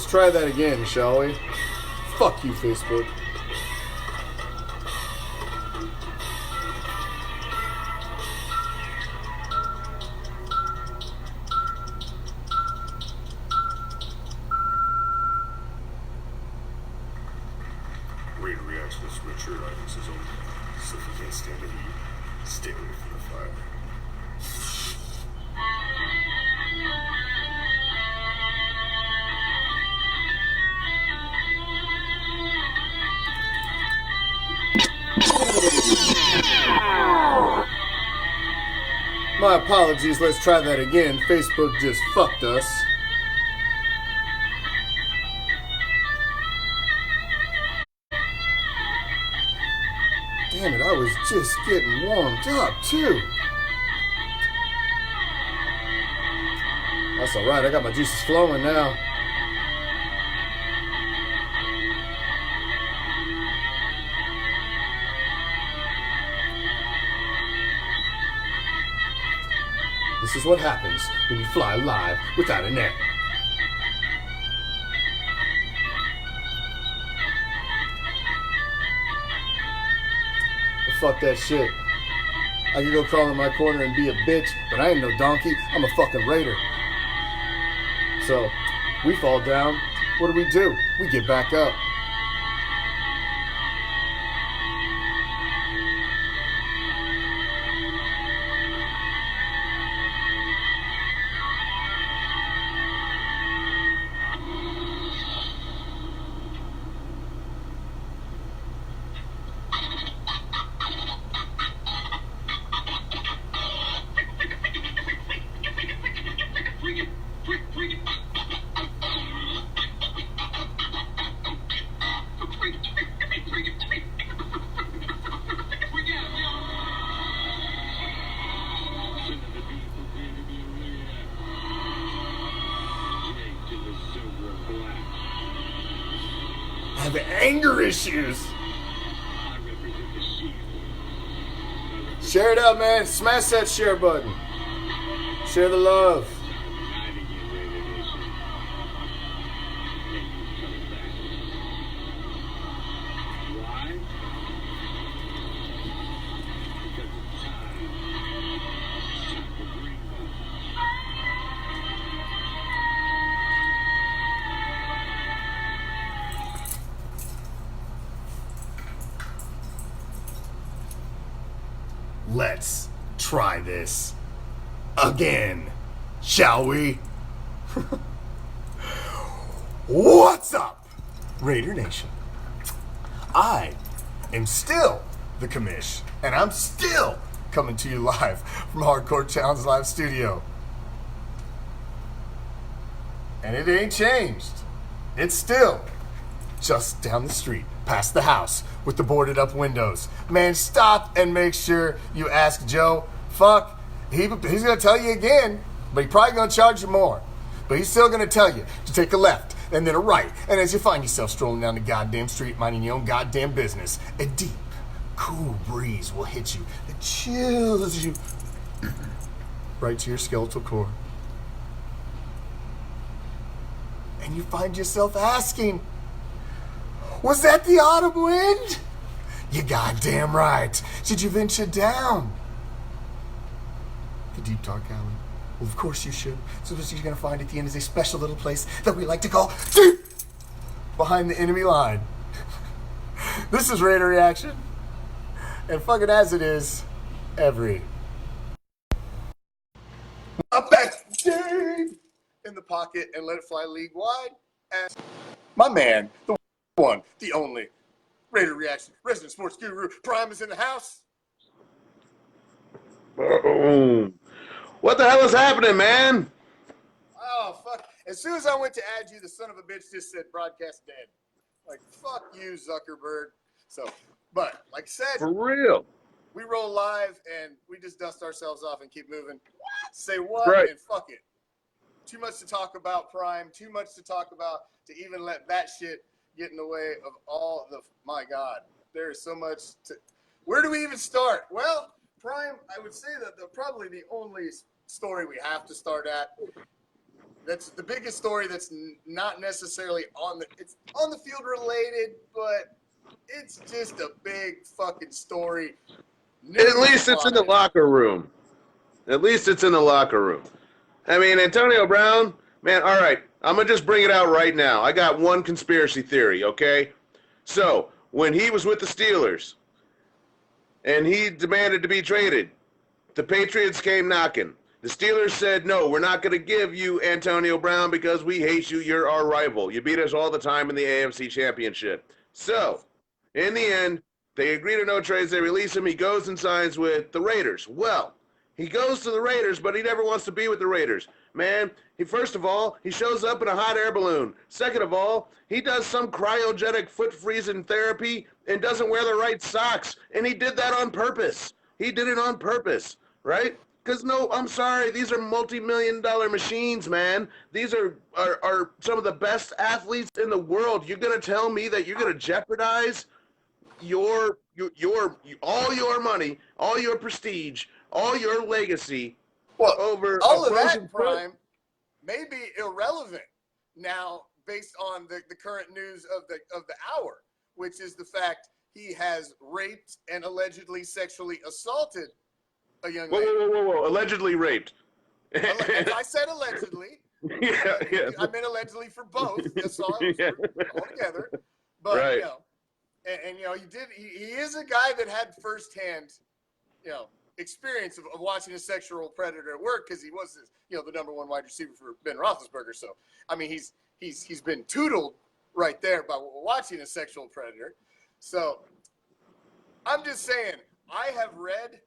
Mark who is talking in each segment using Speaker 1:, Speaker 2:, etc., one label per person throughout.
Speaker 1: try that again, shall we? Fuck you, Facebook.
Speaker 2: RAIDER reacts with mature items only. So if you can't stand the heat, stay away from the fire.
Speaker 1: My apologies, let's try that again. Facebook just fucked us. Damn it, I was just getting warmed up, too. That's alright, I got my juices flowing now. This is what happens when you fly live without a net. Fuck that shit. I can go crawl in my corner and be a bitch, but I ain't no donkey. I'm a fucking raider. So, we fall down. What do? We get back up. I have anger issues. Share it out, man. Smash that share button. Share the love. Let's try this again, shall we? What's up, Raider Nation? I am still the Commish, and I'm still coming to you live from Hardcore Challenge Live Studio. And it ain't changed. It's still just down the street, past the house, with the boarded up windows. Man, stop and make sure you ask Joe. Fuck, he's gonna tell you again, but he's probably gonna charge you more. But he's still gonna tell you to take a left and then a right. And as you find yourself strolling down the goddamn street, minding your own goddamn business, a deep, cool breeze will hit you that chills you right to your skeletal core. And you find yourself asking, was that the autumn wind? You goddamn right. Should you venture down the deep dark alley? Well, of course you should. So what you're going to find at the end is a special little place that we like to call deep behind the enemy line. This is Raider Reaction. And fucking as it is, every up back deep in the pocket and let it fly league wide. And my man, the one, the only, Raider Reaction, resident sports guru, Prime is in the house.
Speaker 3: Boom. What the hell is happening, man?
Speaker 1: Oh, fuck. As soon as I went to add you, the son of a bitch just said broadcast dead. Like, fuck you, Zuckerberg. So, but, like I said,
Speaker 3: For real.
Speaker 1: we roll live and we just dust ourselves off and keep moving. Say what?
Speaker 3: Right.
Speaker 1: And fuck it. Too much to talk about, Prime. Too much to talk about to even let that shit get in the way of all the, my God, there is so much to, where do we even start? Well, Prime, I would say that probably the only story we have to start at that's the biggest story that's not necessarily it's on the field related, but it's just a big fucking story.
Speaker 3: At least it's in the locker room. At least it's in the locker room. I mean, Antonio Brown, man, all right, I'm going to just bring it out right now. I got one conspiracy theory, okay? So, when he was with the Steelers and he demanded to be traded, the Patriots came knocking. The Steelers said, no, we're not going to give you Antonio Brown because we hate you. You're our rival. You beat us all the time in the AFC Championship. So, in the end, they agree to no trades. They release him. He goes and signs with the Raiders. Well, he goes to the Raiders, but he never wants to be with the Raiders. Man, first of all, he shows up in a hot air balloon. Second of all, he does some cryogenic foot freezing therapy and doesn't wear the right socks. And he did that on purpose. He did it on purpose, right? Because, no, I'm sorry, these are multi-million-dollar machines, man. These are some of the best athletes in the world. You're going to tell me that you're going to jeopardize all your money, all your prestige, all your legacy over
Speaker 1: all of that, Prime, may be irrelevant now based on the current news of the hour, which is the fact he has raped and allegedly sexually assaulted a young lady.
Speaker 3: Whoa. Allegedly raped.
Speaker 1: I said allegedly.
Speaker 3: Yeah.
Speaker 1: I meant allegedly for both. Assault all together. But,
Speaker 3: right.
Speaker 1: He is a guy that had firsthand, experience of watching a sexual predator at work because he was, the number one wide receiver for Ben Roethlisberger. So, I mean, he's been tutored right there by watching a sexual predator. So, I'm just saying, I have read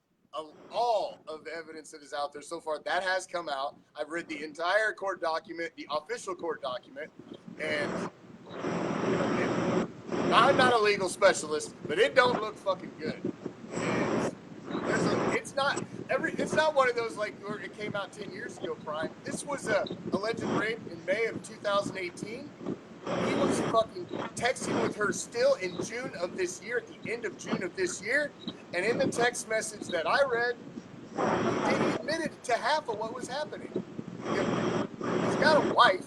Speaker 1: all of the evidence that is out there so far. That has come out. I've read the entire court document, the official court document, and I'm not a legal specialist, but it don't look fucking good. It's not one of those like where it came out 10 years ago, Prime. This was a alleged rape in May of 2018. He was fucking texting with her still in June of this year, at the end of June of this year. And in the text message that I read, he admitted to half of what was happening. He's got a wife,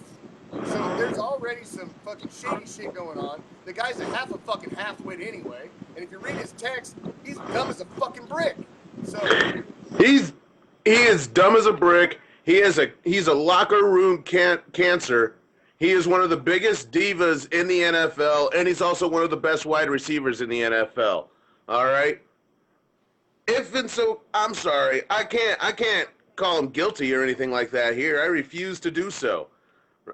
Speaker 1: so there's already some fucking shady shit going on. The guy's a fucking half-wit anyway. And if you read his text, he's dumb as a fucking brick. So
Speaker 3: he is dumb as a brick. He's a locker room cancer. He is one of the biggest divas in the NFL, and he's also one of the best wide receivers in the NFL. All right? I'm sorry. I can't call him guilty or anything like that here. I refuse to do so.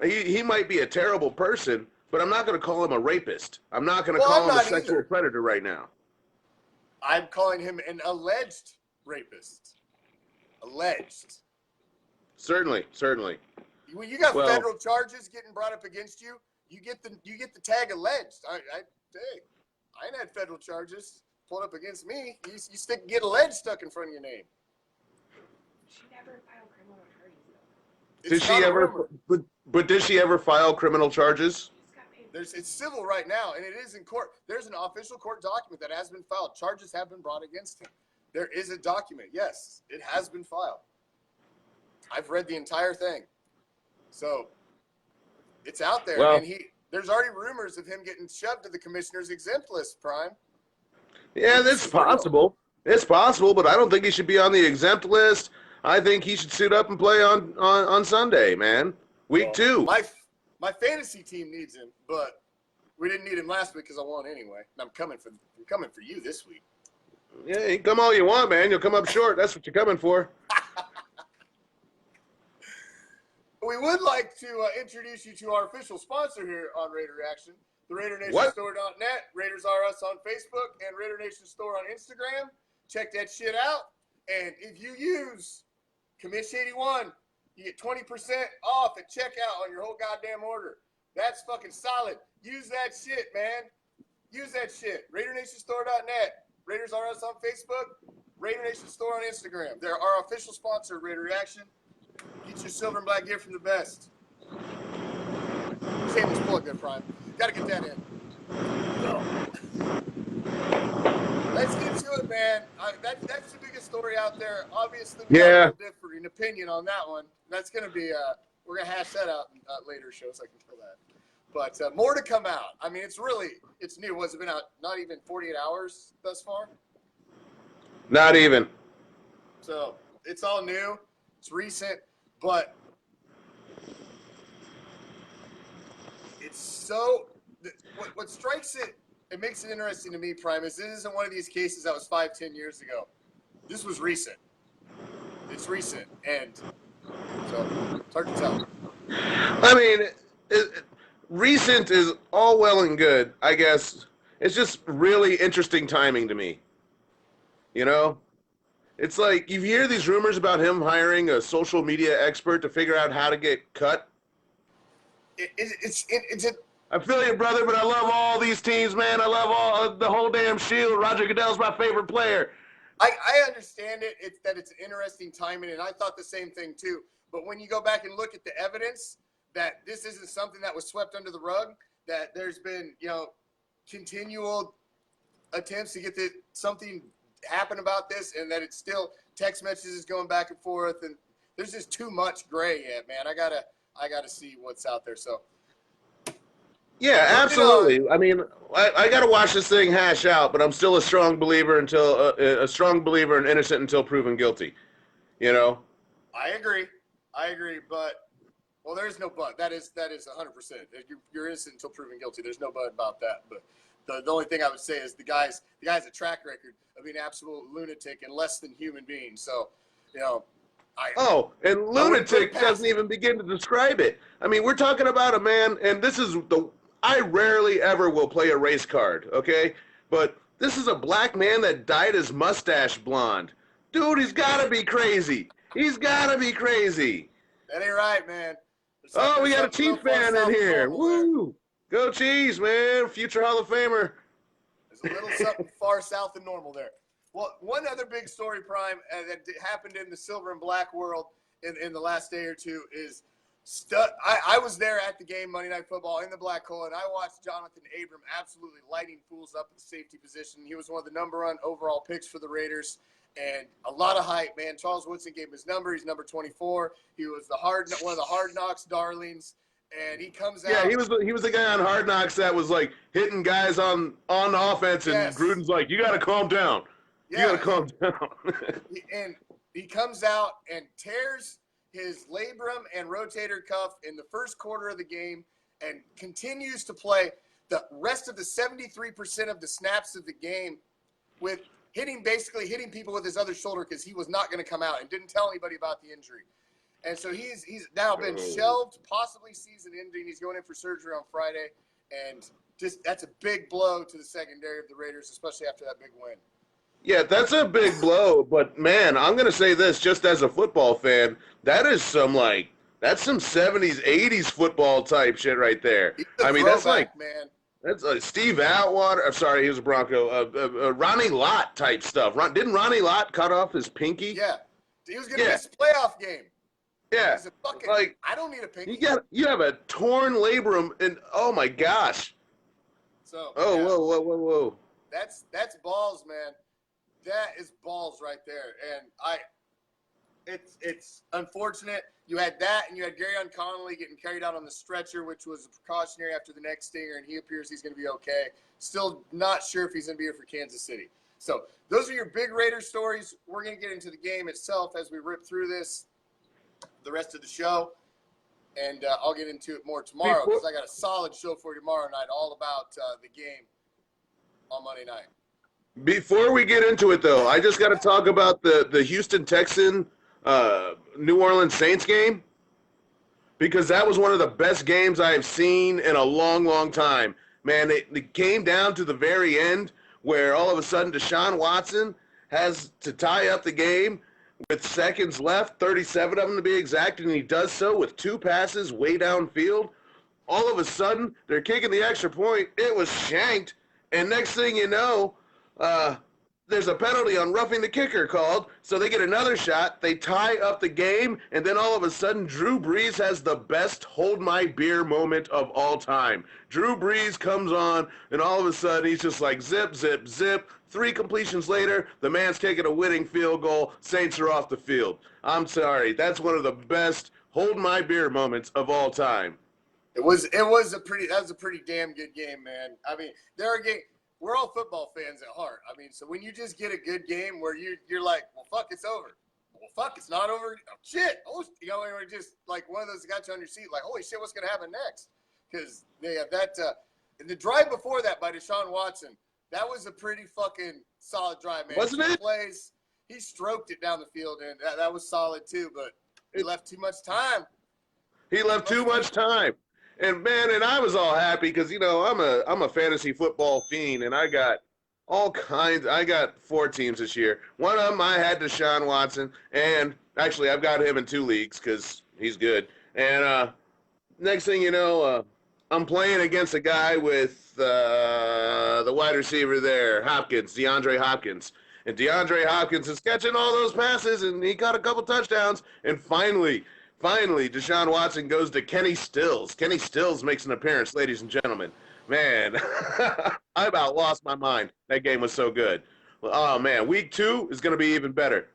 Speaker 3: He might be a terrible person, but I'm not going to call him a rapist. I'm not going to call him a sexual predator right now.
Speaker 1: I'm calling him an alleged rapist. Alleged.
Speaker 3: Certainly.
Speaker 1: When you got federal charges getting brought up against you, you get the tag alleged. I ain't had federal charges pulled up against me. You get alleged stuck in front of your name.
Speaker 4: She never filed criminal charges.
Speaker 3: Did she ever file criminal charges?
Speaker 1: It's civil right now, and it is in court. There's an official court document that has been filed. Charges have been brought against him. There is a document. Yes, it has been filed. I've read the entire thing. So it's out there, and there's already rumors of him getting shoved to the commissioner's exempt list, Prime.
Speaker 3: Yeah, that's possible. It's possible, but I don't think he should be on the exempt list. I think he should suit up and play on Sunday, man. Week 2.
Speaker 1: My fantasy team needs him, but we didn't need him last week because I won anyway. And I'm coming for you this week.
Speaker 3: Yeah, you can come all you want, man. You'll come up short. That's what you're coming for.
Speaker 1: We would like to introduce you to our official sponsor here on Raider Reaction, the RaiderNationStore.net, Raiders R Us on Facebook, and Raider Nation Store on Instagram. Check that shit out. And if you use Commish 81, you get 20% off at checkout on your whole goddamn order. That's fucking solid. Use that shit, man. Use that shit. RaiderNationStore.net, Raiders R Us on Facebook, Raider Nation Store on Instagram. They're our official sponsor of Raider Reaction. Get your silver and black gear from the best. Shameless plug there, Prime. Gotta get that in. So, let's get to it, man. That's the biggest story out there. Obviously, we got a little different opinion on that one. That's gonna be we're gonna hash that out in later shows. I can tell that. But more to come out. I mean, it's new. What's it been out? Not even 48 hours thus far.
Speaker 3: Not even.
Speaker 1: So it's all new. It's recent, but it's so. What strikes it? It makes it interesting to me, Prime, is this isn't one of these cases that was 5-10 years ago. This was recent. It's recent, and so it's hard to tell.
Speaker 3: I mean, recent is all well and good, I guess. It's just really interesting timing to me. You know? It's like you hear these rumors about him hiring a social media expert to figure out how to get cut. I feel you, brother, but I love all these teams, man. I love the whole damn Shield. Roger Goodell's my favorite player.
Speaker 1: I understand it. It's an interesting timing, and I thought the same thing too. But when you go back and look at the evidence that this isn't something that was swept under the rug, that there's been, continual attempts to get something happen about this, and that it's still text messages going back and forth, and there's just too much gray yet, man. I gotta see what's out there. So
Speaker 3: yeah, absolutely. I mean, I got to watch this thing hash out, but I'm still a strong believer in innocent until proven guilty. You know.
Speaker 1: I agree, but there is no but. That is 100%. You're innocent until proven guilty. There's no but about that. But the only thing I would say is the guy's a track record of being an absolute lunatic and less than human being. So,
Speaker 3: and lunatic doesn't even begin to describe it. I mean, we're talking about a man, and I rarely ever will play a race card, okay? But this is a black man that dyed his mustache blonde. Dude, he's got to be crazy. He's got to be crazy.
Speaker 1: That ain't right, man.
Speaker 3: We got a Chiefs fan in here. Woo! Go Chiefs, man. Future Hall of Famer.
Speaker 1: There's a little something far south of normal there. Well, one other big story, Prime, that happened in the silver and black world in the last day or two is I was there at the game, Monday Night Football, in the black hole, and I watched Jonathan Abram absolutely lighting fools up at the safety position. He was one of the number one overall picks for the Raiders, and a lot of hype, man. Charles Woodson gave him his number. He's number 24. He was one of the Hard Knocks darlings, and he comes out.
Speaker 3: Yeah, he was the guy on Hard Knocks that was like hitting guys on offense, and
Speaker 1: yes.
Speaker 3: Gruden's like, "You got to calm down.
Speaker 1: Yeah.
Speaker 3: You got to calm down."
Speaker 1: And he comes out and tears his labrum and rotator cuff in the first quarter of the game and continues to play the rest of the 73% of the snaps of the game with basically hitting people with his other shoulder because he was not going to come out and didn't tell anybody about the injury. And so he's now been shelved, possibly season ending. He's going in for surgery on Friday. And just that's a big blow to the secondary of the Raiders, especially after that big win.
Speaker 3: Yeah, that's a big blow, but man, I'm going to say this just as a football fan, that's some 70s, 80s football type shit right there. I mean, that's like,
Speaker 1: man.
Speaker 3: That's Steve Atwater. I'm sorry, he was a Bronco. Ronnie Lott type stuff. Didn't Ronnie Lott cut off his pinky?
Speaker 1: Yeah. He was going to miss a playoff game.
Speaker 3: Yeah.
Speaker 1: I don't need a pinky.
Speaker 3: You have a torn labrum, and oh my gosh.
Speaker 1: So.
Speaker 3: Oh, yeah. Whoa.
Speaker 1: That's balls, man. That is balls right there, and it's unfortunate. You had that, and you had Garyon Connolly getting carried out on the stretcher, which was a precautionary after the next stinger, and he appears he's going to be okay. Still not sure if he's going to be here for Kansas City. So those are your big Raiders stories. We're going to get into the game itself as we rip through the rest of the show, and I'll get into it more tomorrow because I got a solid show for you tomorrow night, all about the game on Monday night.
Speaker 3: Before we get into it, though, I just got to talk about the Houston Texan New Orleans Saints game because that was one of the best games I have seen in a long, long time. Man, it came down to the very end where all of a sudden Deshaun Watson has to tie up the game with seconds left, 37 of them to be exact, and he does so with two passes way downfield. All of a sudden, they're kicking the extra point. It was shanked, and next thing you know, there's a penalty on roughing the kicker called, so they get another shot, they tie up the game, and then all of a sudden Drew Brees has the best hold my beer moment of all time. Drew Brees comes on, and all of a sudden he's just like zip, zip, zip. 3 completions later, the man's kicking a winning field goal. Saints are off the field. I'm sorry. That's one of the best hold my beer moments of all time.
Speaker 1: That was a pretty damn good game, man. I mean, we're all football fans at heart. I mean, so when you just get a good game where you're like, well, fuck, it's over. Well, fuck, it's not over. Oh, shit. Oh, you know, you're just like one of those that got you on your seat, like, holy shit, what's gonna happen next? Because they have that. The drive before that by Deshaun Watson, that was a pretty fucking solid drive, man.
Speaker 3: Wasn't it?
Speaker 1: Plays, he stroked it down the field, and that was solid too. But he left too much time.
Speaker 3: He left too much time. And man, and I was all happy because you know I'm a fantasy football fiend, and I got all kinds. I got 4 teams this year. One of them I had Deshaun Watson, and actually I've got him in 2 leagues because he's good. And next thing you know, I'm playing against a guy with the wide receiver there, DeAndre Hopkins. And DeAndre Hopkins is catching all those passes, and he got a couple touchdowns. And finally, Deshaun Watson goes to Kenny Stills. Kenny Stills makes an appearance, ladies and gentlemen. Man, I about lost my mind. That game was so good. Oh, man, week 2 is going to be even better.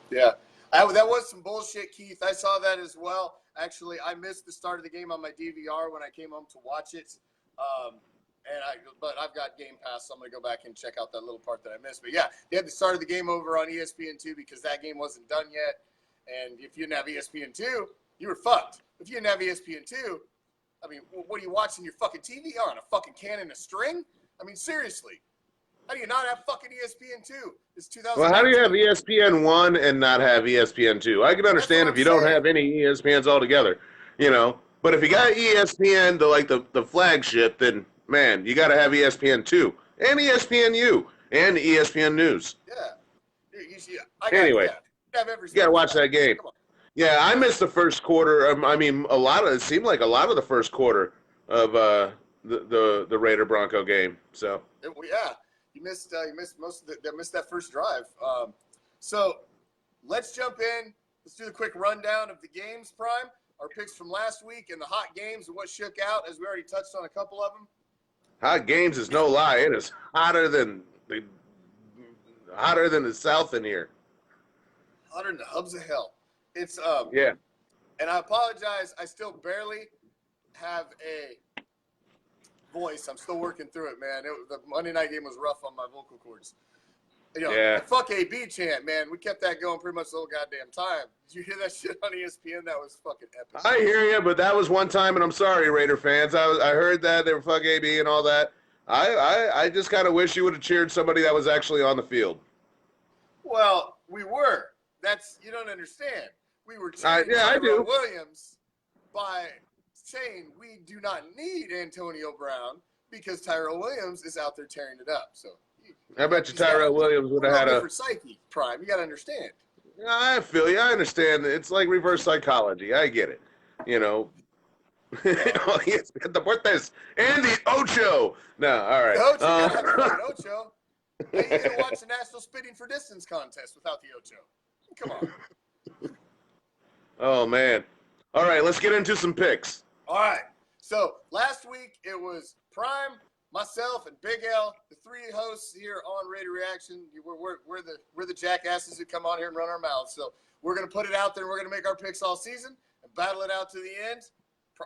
Speaker 1: Yeah, that was some bullshit, Keith. I saw that as well. Actually, I missed the start of the game on my DVR when I came home to watch it. But I've got Game Pass, so I'm going to go back and check out that little part that I missed. But yeah, they had the start of the game over on ESPN2 because that game wasn't done yet. And if you didn't have ESPN2, you were fucked. If you didn't have ESPN2, I mean, what are you watching your fucking TV on? A fucking can and a string? I mean, seriously. How do you not have fucking ESPN2? It's 2000.
Speaker 3: Well, how do you have ESPN1 and not have ESPN2? I can understand if you don't have any ESPNs altogether, you know. But if you got ESPN, the flagship, then, man, you got to have ESPN2 and ESPNU and ESPN News.
Speaker 1: Yeah.
Speaker 3: Anyway,
Speaker 1: you
Speaker 3: got to watch that game. Yeah, I missed the first quarter. I mean, it seemed like a lot of the first quarter of the Raider Bronco game. So
Speaker 1: yeah, you missed most of missed that first drive. So let's jump in. Let's do the quick rundown of the games, Prime. Our picks from last week and the hot games and what shook out, as we already touched on a couple of them.
Speaker 3: Hot games is no lie. It is hotter than the South in here.
Speaker 1: Hotter than the hubs of hell. It's
Speaker 3: yeah.
Speaker 1: And I apologize. I still barely have a voice. I'm still working through it, man. The Monday night game was rough on my vocal cords. You know,
Speaker 3: yeah.
Speaker 1: The fuck AB chant, man. We kept that going pretty much the whole goddamn time. Did you hear that shit on ESPN? That was fucking epic.
Speaker 3: I hear you, but that was one time, and I'm sorry, Raider fans. I heard that they were fuck AB and all that. I just kind of wish you would have cheered somebody that was actually on the field.
Speaker 1: Well, we were. You don't understand. We were cheering
Speaker 3: I do.
Speaker 1: Williams by saying we do not need Antonio Brown because Tyrell Williams is out there tearing it up. So
Speaker 3: I bet you Tyrell Williams would have had a
Speaker 1: psyche, Prime. You got to understand.
Speaker 3: I feel you. I understand. It's like reverse psychology. I get it. You know. Oh, yes, the Deportes and the Ocho. No, all right.
Speaker 1: Ocho. How you gonna watch the National Spitting for Distance contest without the Ocho? Come on.
Speaker 3: Oh man. All right, let's get into some picks.
Speaker 1: All right. So last week it was Prime, myself, and Big L, the 3 hosts here on Raider Reaction. We're the jackasses who come on here and run our mouths. So we're gonna put it out there. And we're gonna make our picks all season and battle it out to the end.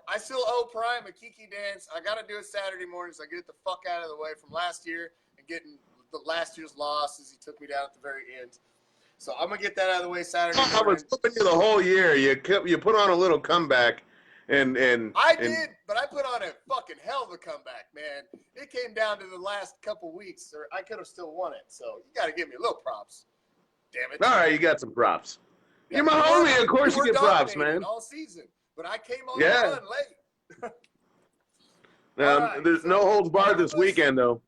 Speaker 1: I still owe Prime a Kiki dance. I got to do it Saturday morning so I get it the fuck out of the way from last year and getting the last year's loss as he took me down at the very end. So I'm going to get that out of the way Saturday morning.
Speaker 3: I was hoping you the whole year. You put on a little comeback. And
Speaker 1: I did, but I put on a fucking hell of a comeback, man. It came down to the last couple weeks, or I could have still won it. So you got to give me a little props. Damn it.
Speaker 3: All right, you got some props. Yeah, you're my homie. Of course you get props, man.
Speaker 1: All season. But I came on the run late.
Speaker 3: Right, there's no holds barred this weekend, though.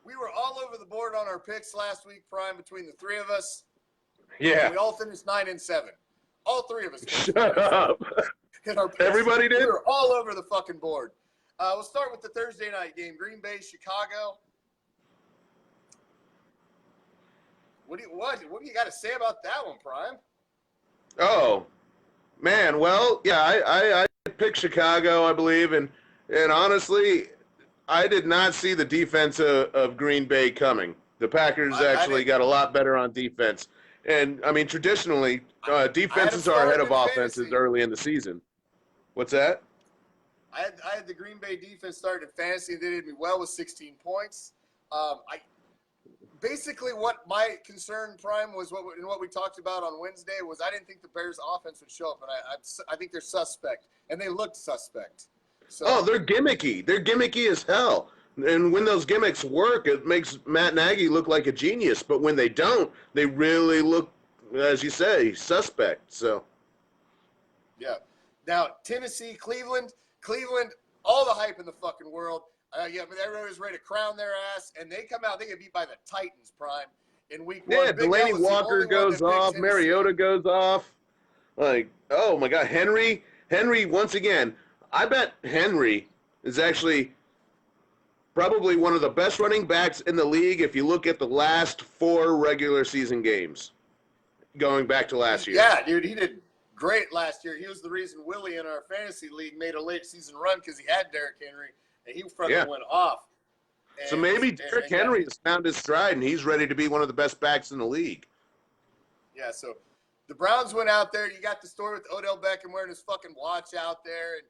Speaker 1: We were all over the board on our picks last week, Prime, between the 3 of us.
Speaker 3: Yeah.
Speaker 1: We all finished 9-7. All 3 of us.
Speaker 3: Shut up. Everybody did?
Speaker 1: We were all over the fucking board. We'll start with the Thursday night game. Green Bay, Chicago. What do you got to say about that one, Prime?
Speaker 3: Oh, man, well, yeah, I picked Chicago, I believe, and honestly, I did not see the defense of Green Bay coming. The Packers actually got a lot better on defense, And I mean, traditionally, defenses
Speaker 1: I
Speaker 3: are
Speaker 1: had
Speaker 3: ahead
Speaker 1: him
Speaker 3: of
Speaker 1: start in
Speaker 3: offenses
Speaker 1: fantasy.
Speaker 3: early in the season. What's that?
Speaker 1: I had the Green Bay defense started in fantasy. They did me well with 16 points. Basically what my concern, Prime, was what we talked about on Wednesday was I didn't think the Bears' offense would show up, and I think they're suspect, and they looked suspect. So,
Speaker 3: Oh, they're gimmicky. They're gimmicky as hell. And when those gimmicks work, it makes Matt Nagy look like a genius. But when they don't, they really look, as you say, suspect. So,
Speaker 1: yeah. Now, Tennessee, Cleveland, all the hype in the fucking world. But everybody's ready to crown their ass, and they come out. They get beat by the Titans, Prime, in week one.
Speaker 3: yeah,
Speaker 1: Big
Speaker 3: Delaney
Speaker 1: L was the
Speaker 3: Walker
Speaker 1: only one
Speaker 3: goes
Speaker 1: that picked
Speaker 3: off.
Speaker 1: Tennessee.
Speaker 3: Mariota goes off. Like, oh my God, Henry, once again, I bet Henry is actually probably one of the best running backs in the league if you look at the last 4 regular season games going back to last year.
Speaker 1: Yeah, dude, he did great last year. He was the reason Willie in our fantasy league made a late season run because he had Derrick Henry, and he fucking went off.
Speaker 3: So maybe Derrick Henry has found his stride, and he's ready to be one of the best backs in the league.
Speaker 1: Yeah, so the Browns went out there. You got the story with Odell Beckham wearing his fucking watch out there, and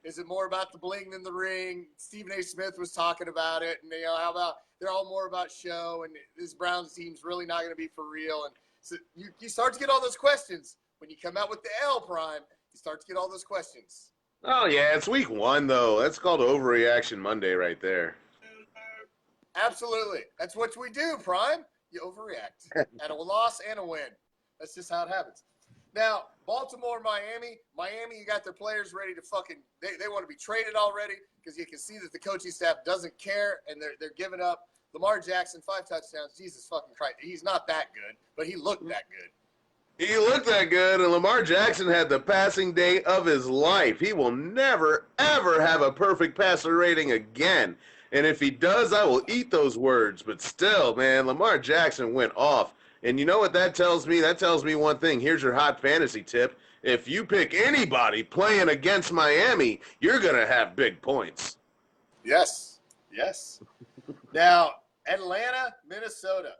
Speaker 1: is it more about the bling than the ring? Stephen A. Smith was talking about it, and how about they're all more about show, and this Browns team's really not going to be for real. And so you start to get all those questions when you come out with the L Prime. You start to get all those questions.
Speaker 3: Oh yeah, it's week 1 though. That's called Overreaction Monday right there.
Speaker 1: Absolutely, that's what we do, Prime. You overreact at a loss and a win. That's just how it happens. Now, Baltimore, Miami, you got their players ready to they want to be traded already because you can see that the coaching staff doesn't care, and they're giving up. Lamar Jackson, 5 touchdowns. Jesus fucking Christ. He's not that good, but he looked that good.
Speaker 3: He looked that good, and Lamar Jackson had the passing day of his life. He will never, ever have a perfect passer rating again. And if he does, I will eat those words. But still, man, Lamar Jackson went off. And you know what that tells me? That tells me one thing. Here's your hot fantasy tip. If you pick anybody playing against Miami, you're going to have big points.
Speaker 1: Yes. Now, Atlanta, Minnesota.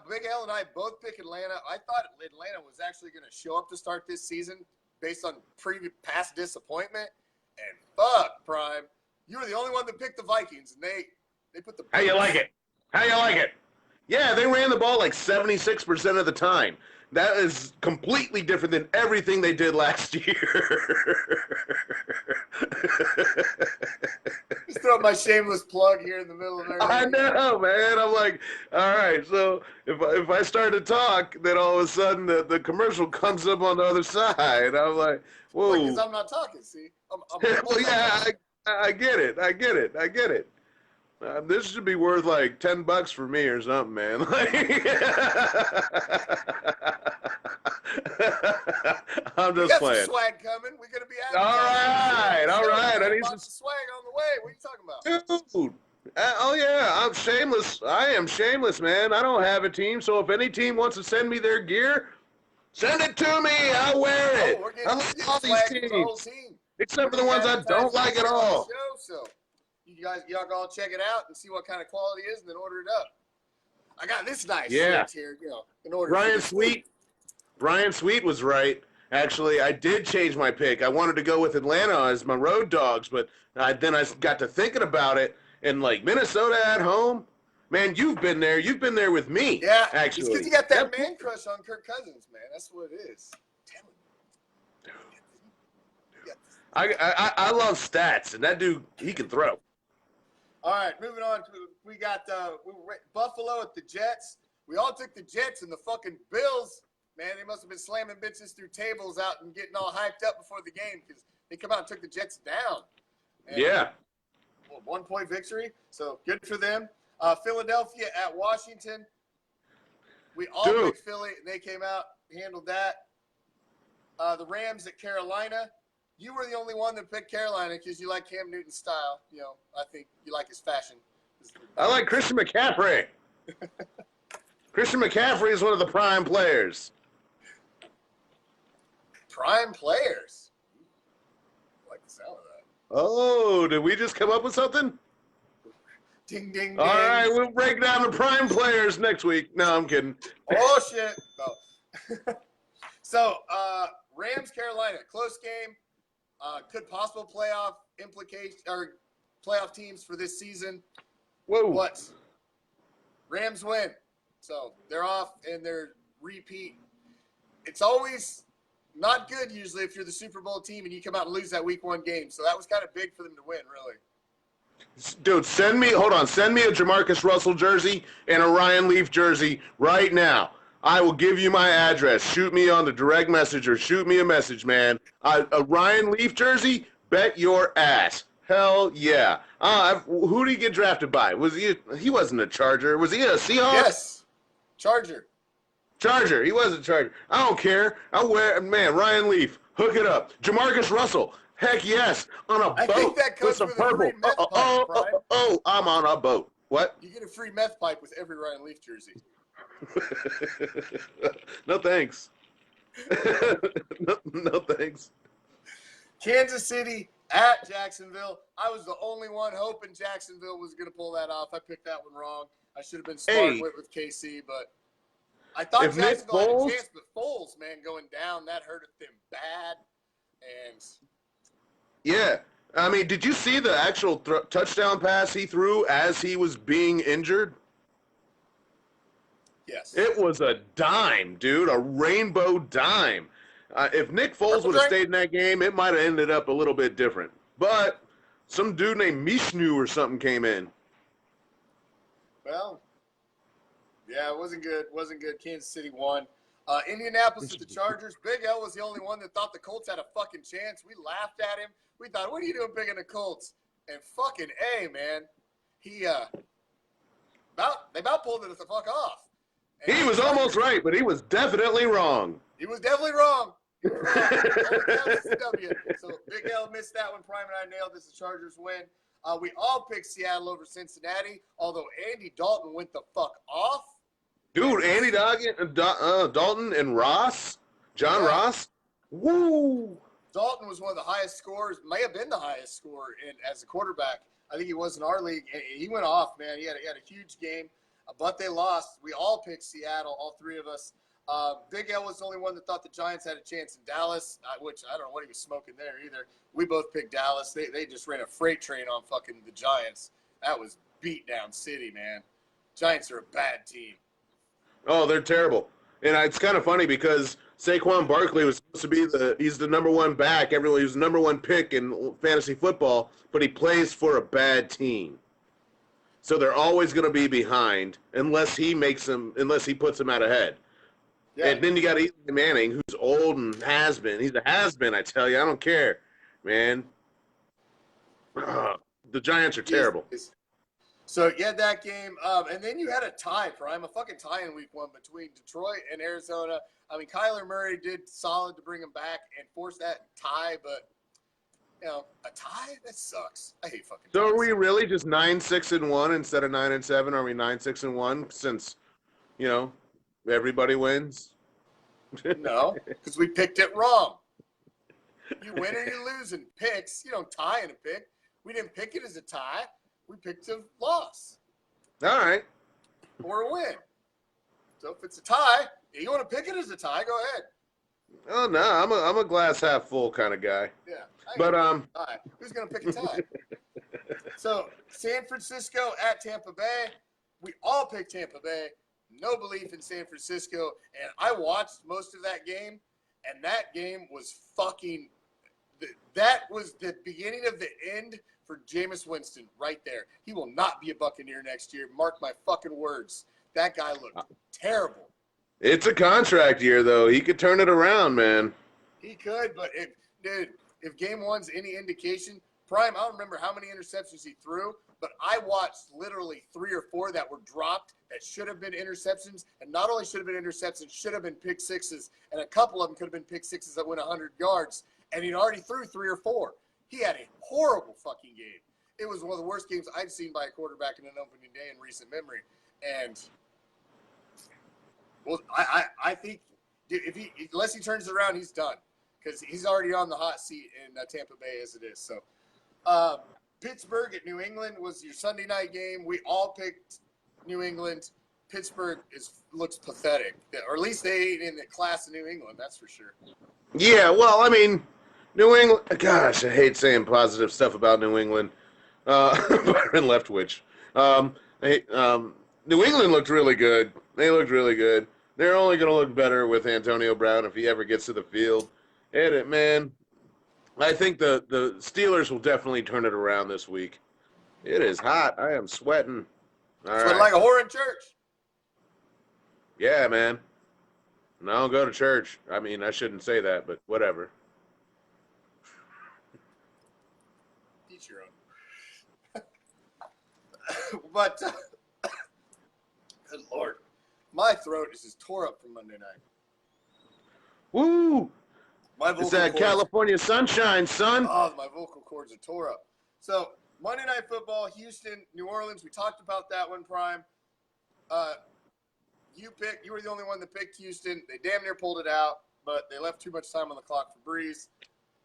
Speaker 1: Big L and I both pick Atlanta. I thought Atlanta was actually going to show up to start this season based on past disappointment. And fuck, Prime. You were the only one that picked the Vikings, and they put the.
Speaker 3: How you like it? Yeah, they ran the ball like 76% of the time. That is completely different than everything they did last year.
Speaker 1: Just throw my shameless plug here in the middle of everything.
Speaker 3: I know, man. I'm like, all right, so if I start to talk, then all of a sudden the commercial comes up on the other side. I'm like, whoa.
Speaker 1: Because I'm not talking, see?
Speaker 3: Well, yeah, I get it. This should be worth like $10 for me or something, man. I'm just playing.
Speaker 1: Some swag coming. We're gonna be out.
Speaker 3: All right. I need some
Speaker 1: swag on the way. What are you talking about,
Speaker 3: dude? Oh yeah, I'm shameless. I am shameless, man. I don't have a team, so if any team wants to send me their gear, send it to me. I'll wear it. I love all these teams, except for the ones I don't like at all.
Speaker 1: So y'all go check it out and see what kind of quality it is, and then order it up. I got this nice shirt here, in order.
Speaker 3: Brian Sweet was right. Actually, I did change my pick. I wanted to go with Atlanta as my road dogs, but then I got to thinking about it, and like Minnesota at home, man, you've been there. You've been there with me.
Speaker 1: Yeah,
Speaker 3: actually.
Speaker 1: It's because you got that man crush on Kirk Cousins, man. That's what it is.
Speaker 3: I love stats, and that dude, he can throw.
Speaker 1: All right, moving on. We got Buffalo at the Jets. We all took the Jets, and the fucking Bills, man, they must have been slamming bitches through tables out and getting all hyped up before the game because they come out and took the Jets down. And, 1-point victory, so good for them. Philadelphia at Washington. We all picked Philly, and they came out, handled that. The Rams at Carolina. You were the only one that picked Carolina because you like Cam Newton's style. I think you like his fashion.
Speaker 3: I like Christian McCaffrey. Christian McCaffrey is one of the prime players.
Speaker 1: Prime players? I like the sound of that.
Speaker 3: Oh, did we just come up with something?
Speaker 1: Ding, ding, ding.
Speaker 3: All right, we'll break down the prime players next week. No, I'm kidding.
Speaker 1: Oh, shit. No. So, Rams, Carolina, close game. Could possible playoff implication or playoff teams for this season.
Speaker 3: Whoa.
Speaker 1: What? Rams win. So, they're off and they're repeat. It's always not good usually if you're the Super Bowl team and you come out and lose that week 1 game. So, that was kind of big for them to win, really.
Speaker 3: Dude, send me a Jamarcus Russell jersey and a Ryan Leaf jersey right now. I will give you my address. Shoot me on the direct message or shoot me a message, man. A Ryan Leaf jersey, bet your ass. Hell yeah. Who did he get drafted by? He wasn't a Charger. Was he a Seahawks?
Speaker 1: Yes. Charger.
Speaker 3: He was a Charger. I don't care. Ryan Leaf, hook it up. Jamarcus Russell, heck yes, on a boat.
Speaker 1: I think that comes
Speaker 3: with some
Speaker 1: with a free
Speaker 3: purple.
Speaker 1: meth pipe, Brian.
Speaker 3: I'm on a boat. What?
Speaker 1: You get a free meth pipe with every Ryan Leaf jersey.
Speaker 3: No thanks. no thanks.
Speaker 1: Kansas City at Jacksonville. I was the only one hoping Jacksonville was going to pull that off. I picked that one wrong. I should have been smart with KC, but I thought Jacksonville had a chance. But Foles, man, going down, that hurted them bad. And
Speaker 3: yeah. I mean, did you see the actual touchdown pass he threw as he was being injured?
Speaker 1: Yes.
Speaker 3: It was a dime, dude, a rainbow dime. If Nick Foles would have stayed in that game, it might have ended up a little bit different. But some dude named Mishnu or something came in.
Speaker 1: Well, yeah, it wasn't good. Kansas City won. Indianapolis at the Chargers. Big L was the only one that thought the Colts had a fucking chance. We laughed at him. We thought, what are you doing picking the Colts? And fucking A, man. He about pulled it the fuck off. And
Speaker 3: he was almost right, but he was definitely wrong.
Speaker 1: He was definitely wrong. W. So Big L missed that one. Prime and I nailed this. The Chargers win. We all picked Seattle over Cincinnati, although Andy Dalton went the fuck off.
Speaker 3: Dude, Andy Dalton and Ross? John Ross? Woo!
Speaker 1: Dalton was one of the highest scorers, may have been the highest scorer as a quarterback. I think he was in our league. He went off, man. He had a huge game, but they lost. We all picked Seattle, all three of us. Big L was the only one that thought the Giants had a chance in Dallas, which I don't know what he was smoking there either. We both picked Dallas. They just ran a freight train on fucking the Giants. That was beat down city, man. Giants are a bad team.
Speaker 3: Oh, they're terrible. And it's kind of funny because Saquon Barkley was supposed to be he's the number one back. He was the number one pick in fantasy football, but he plays for a bad team. So they're always going to be behind unless he puts them out ahead. Yeah. And then you got Eli Manning, who's old and has been. He's a has-been, I tell you. I don't care, man. The Giants are terrible.
Speaker 1: So you had that game, and then you had a tie, Prime, a fucking tie in week 1 between Detroit and Arizona. I mean, Kyler Murray did solid to bring him back and force that tie, but, you know, a tie? That sucks. I hate fucking ties.
Speaker 3: So are we really just 9-6-1 instead of 9-7? Are we 9-6-1 since, you know, everybody wins?
Speaker 1: No, because we picked it wrong. You win or you lose in picks. You don't tie in a pick. We didn't pick it as a tie. We picked a loss.
Speaker 3: All right.
Speaker 1: Or a win. So if it's a tie, you want to pick it as a tie, go ahead.
Speaker 3: Oh no, I'm a glass half full kind of guy.
Speaker 1: Yeah.
Speaker 3: But
Speaker 1: who's gonna pick a tie? So San Francisco at Tampa Bay. We all picked Tampa Bay. No belief in San Francisco. And I watched most of that game, and that game was fucking that was the beginning of the end for Jameis Winston right there. He will not be a Buccaneer next year. Mark my fucking words. That guy looked terrible.
Speaker 3: It's a contract year, though. He could turn it around, man.
Speaker 1: He could, but if game 1's any indication, Prime, I don't remember how many interceptions he threw, but I watched literally 3 or 4 that were dropped that should have been interceptions, and not only should have been interceptions, should have been pick sixes, and a couple of them could have been pick sixes that went 100 yards, and he'd already threw 3 or 4. He had a horrible fucking game. It was one of the worst games I've seen by a quarterback in an opening day in recent memory. And, well, I think unless he turns it around, he's done because he's already on the hot seat in Tampa Bay as it is. So, Pittsburgh at New England was your Sunday night game. We all picked New England. Pittsburgh looks pathetic, or at least they ain't in the class of New England. That's for sure.
Speaker 3: Yeah, well, I mean, New England. Gosh, I hate saying positive stuff about New England. Byron Leftwich. New England looked really good. They looked really good. They're only going to look better with Antonio Brown if he ever gets to the field. And man, I think the Steelers will definitely turn it around this week. It is hot. I am sweating. All
Speaker 1: Sweating
Speaker 3: right.
Speaker 1: like a whore in church.
Speaker 3: Yeah, man. And I don't go to church. I mean, I shouldn't say that, but whatever.
Speaker 1: Eat your own. But, good Lord. My throat is just tore up from Monday night.
Speaker 3: Woo!
Speaker 1: My
Speaker 3: It's
Speaker 1: vocal
Speaker 3: that
Speaker 1: cords,
Speaker 3: California sunshine, son.
Speaker 1: oh, my vocal cords are tore up. So, Monday Night Football, Houston, New Orleans. We talked about that one, Prime. You were the only one that picked Houston. They damn near pulled it out, but they left too much time on the clock for Breeze.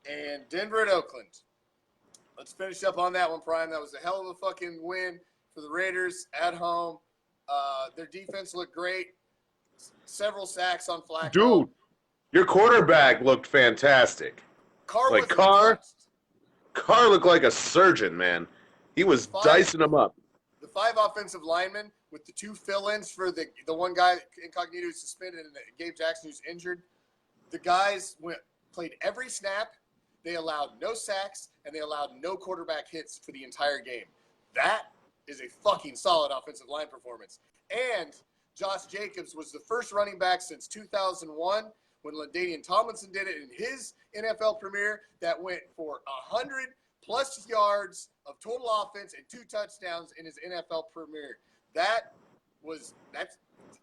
Speaker 1: And Denver at Oakland. Let's finish up on that one, Prime. That was a hell of a fucking win for the Raiders at home. Their defense looked great. Several sacks on Flacco.
Speaker 3: Dude, your quarterback looked fantastic.
Speaker 1: Carr
Speaker 3: like
Speaker 1: wasn't
Speaker 3: Carr?
Speaker 1: touched.
Speaker 3: Carr looked like a surgeon, man. He was dicing them up.
Speaker 1: The 5 offensive linemen with the 2 fill-ins for the one guy Incognito who's suspended and Gabe Jackson who's injured. The guys played every snap. They allowed no sacks and they allowed no quarterback hits for the entire game. That is a fucking solid offensive line performance. And Josh Jacobs was the first running back since 2001 when LaDainian Tomlinson did it in his NFL premiere that went for 100-plus yards of total offense and 2 touchdowns in his NFL premiere. That's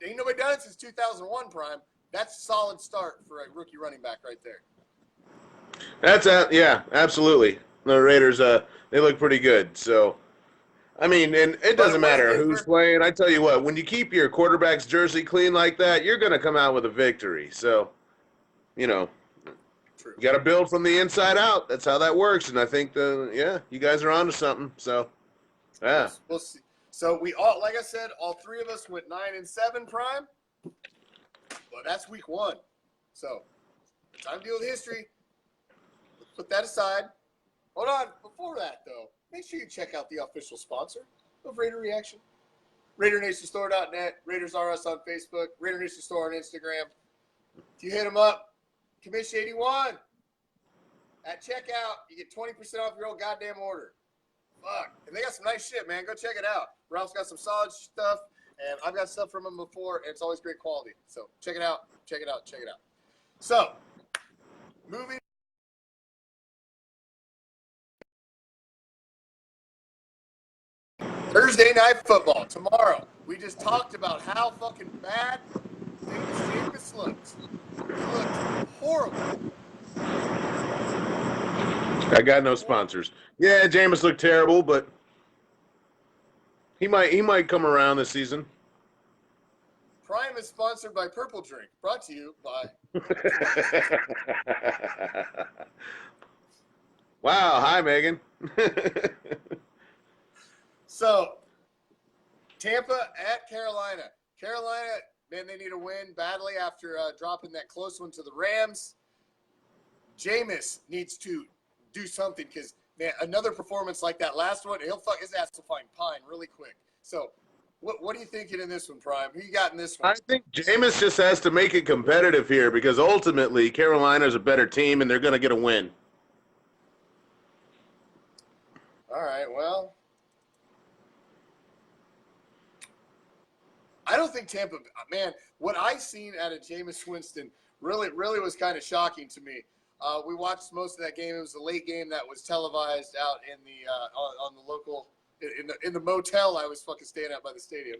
Speaker 1: ain't nobody done it since 2001, Prime. That's a solid start for a rookie running back right there.
Speaker 3: Yeah, absolutely. The Raiders, they look pretty good. So, I mean, and it doesn't matter who's playing. I tell you what, when you keep your quarterback's jersey clean like that, you're going to come out with a victory. So, you know,
Speaker 1: True.
Speaker 3: you got to build from the inside out. That's how that works. And I think you guys are onto something. So, yeah.
Speaker 1: We'll see. So we all, like I said, all 3 of us went 9-7, Prime. Well, that's week 1. So, time to deal with history. Let's put that aside. Hold on. Before that, though, make sure you check out the official sponsor of Raider Reaction. RaiderNationStore.net, Raiders R Us on Facebook, Raider Nation Store on Instagram. If you hit them up, Commish 81 at checkout, you get 20% off your old goddamn order. Fuck. And they got some nice shit, man. Go check it out. Ralph's got some solid stuff, and I've got stuff from him before, and it's always great quality. So check it out. Check it out. Check it out. So, moving. Thursday Night Football tomorrow. We just talked about how fucking bad Jameis looked. He looked horrible.
Speaker 3: I got no sponsors. Yeah, Jameis looked terrible, but he might come around this season.
Speaker 1: Prime is sponsored by Purple Drink. Brought to you by.
Speaker 3: Wow. Hi, Megan.
Speaker 1: So, Tampa at Carolina. Carolina, man, they need a win badly after dropping that close one to the Rams. Jameis needs to do something because, man, another performance like that last one, his ass will find pine really quick. So, what are you thinking in this one, Prime? Who you got in this one?
Speaker 3: I think Jameis just has to make it competitive here because ultimately Carolina's a better team and they're going to get a win.
Speaker 1: All right, well. I don't think Tampa, man, what I seen out of Jameis Winston really was kind of shocking to me. We watched most of that game. It was a late game that was televised out in the on the local in the motel I was fucking staying at by the stadium.